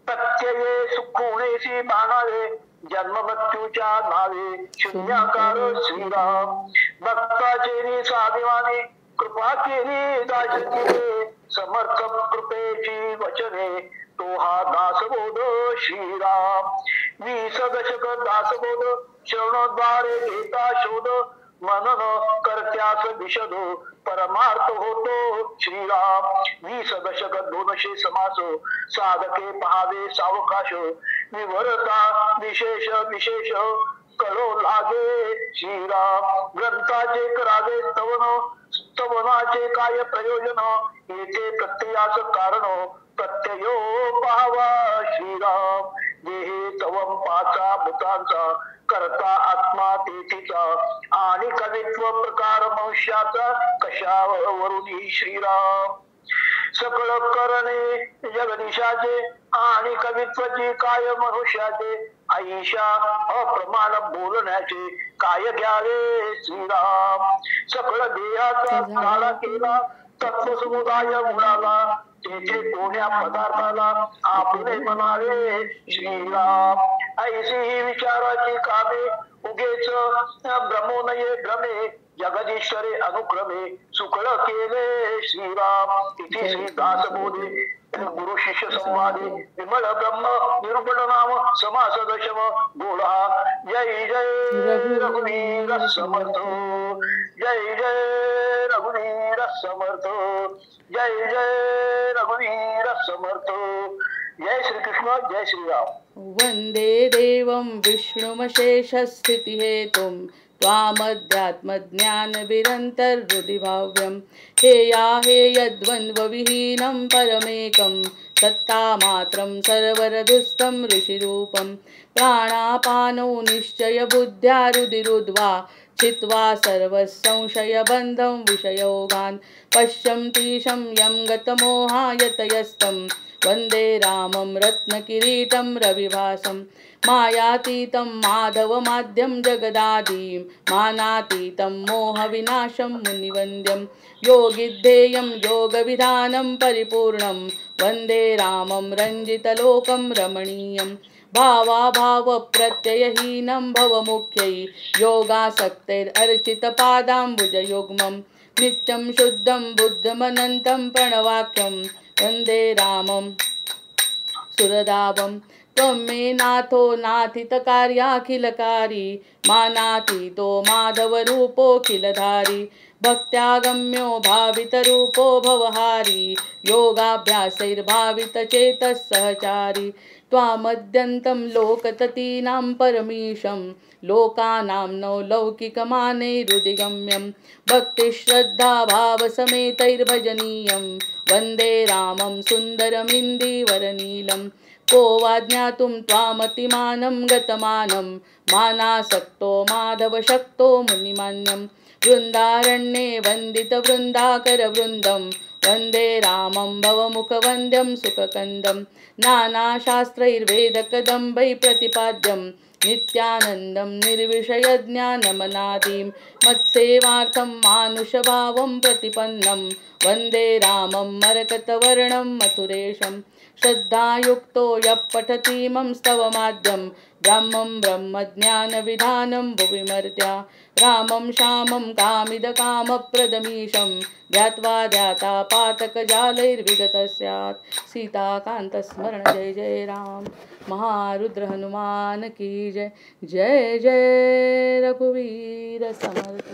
प्रत्यये सुखोणेशी मानावे, जन्म मृत्यूच्या नावे शून्याकार श्रीराम. भक्ताचे साधवाने कृपा केली दासकीने, समर्थ कृपेची वचने तो हा दासबोध श्रीराम. 20 दशक दासबोध, श्रवणद्वारे घेता शोध, मनन कर्त्यास विशद, परमार्थ होतो श्रीराम. 20 दशक 200 समास, साधके पहावे सावकाश, विवरता विशेष विशेष कळो लागे श्रीराम. ग्रंथाचे करावे स्तवन, स्तवनाचे काय प्रयोजन, येथे प्रत्ययाच कारण प्रत्ययो पाहावा श्रीराम. देहे तवम पाचा भूतांचा, करता आत्मा तेथीचा, आणि कवित्व प्रकार मनुष्याचा कशावरून श्रीराम. सकळ करणे जगदीशाचे, आणि कवित्वची काय मनुष्याचे, आईशा अप्रमाण बोलण्याचे काय घ्यावे श्रीराम. सकळ देहाचा काळा केला, तत्वसमुदाय मुळाला, तेथे कोण्या पदार्थाला आपले म्हणावे श्रीराम. ऐशी ही विचाराची कामे, उगेच भ्रमो नये भ्रमे, जगदीश्वरे अनुक्रमे सुकळ केले श्रीराम. इथे श्री दासबोधे गुरु शिष्य संवादे, विमल ब्रह्म निरूपण नाम समास दशम बोला. जय जय रघुवीर समर्थ, जय जय रघुवीर समर्थ, जय जय रघुवीर समर्थ. जय श्री कृष्ण, जय श्रीराम. वन्दे देवं विष्णुमशेषस्थितिहेतुं त्वामध्यात्मज्ञानविरन्तर्हृदि भाव्यं हेया हेयद्वन्द्वविहीनं परमेकं सत्तामात्रं सर्वरदुस्तं ऋषिरूपं प्राणापानौ निश्चयबुद्ध्या रुदिरुद्वा चित्वा सर्वसंशयबन्धं विषयोगान् पश्यन्तीशं यं गतमोहायतयस्तं वन्दे रामं रत्नकिरीटं रविभासं मायातीतं माधवमाद्यं जगदादिं मानातीतं मोहविनाशं मुनिवन्द्यं योगिद्धेयं योगविधानं परिपूर्णं वन्दे रामं रञ्जितलोकं रमणीयं भावाभावप्रत्ययहीनं भवमुख्यै योगासक्तैरर्चितपादाम्बुजयुग्मं नित्यं शुद्धं बुद्धमनन्तं प्रणवाख्यं वन्दे रामं सुरदाभं त्वं मे नाथो नाथितकार्याखिलकारी मानातीतो माधवरूपोऽखिलधारी भक्त्यागम्यो भावितरूपो भवहारी योगाभ्यासैर्भावितचेतः सहचारी त्वामद्यन्तं लोकततीनां परमीशं लोकानां नौलौकिकमानैरुदिगम्यं भक्तिश्रद्धाभावसमेतैर्भजनीयं वन्दे रामं सुन्दरमिन्दीवरनीलं को वा ज्ञातुं त्वामतिमानं गतमानं मानासक्तो माधवशक्तो मुनिमान्यं वृन्दारण्ये वन्दितवृन्दाकरवृन्दं वन्दे रामं भवमुखवन्द्यं सुखकन्दं नानाशास्त्रैर्वेदकदम्बै प्रतिपाद्यं नित्यानन्दं निर्विषयज्ञानमनादिं मत्सेवार्थं मानुषभावं प्रतिपन्नं वन्दे रामं मरकतवर्णं मथुरेशं श्रद्धायुक्तो यः पठतीमं स्तवमाद्यं ब्रह्मं ब्रह्मज्ञानविधानं भुवि मर्त्या रामं श्यामं कामिदकामप्रदमीशं ध्यात्वा ध्यातापातकजालैर्विगतः स्यात् सीताकान्तस्मरण जय जय राम महारुद्र हनुमान की जय जय जय रघुवीर समर्थ।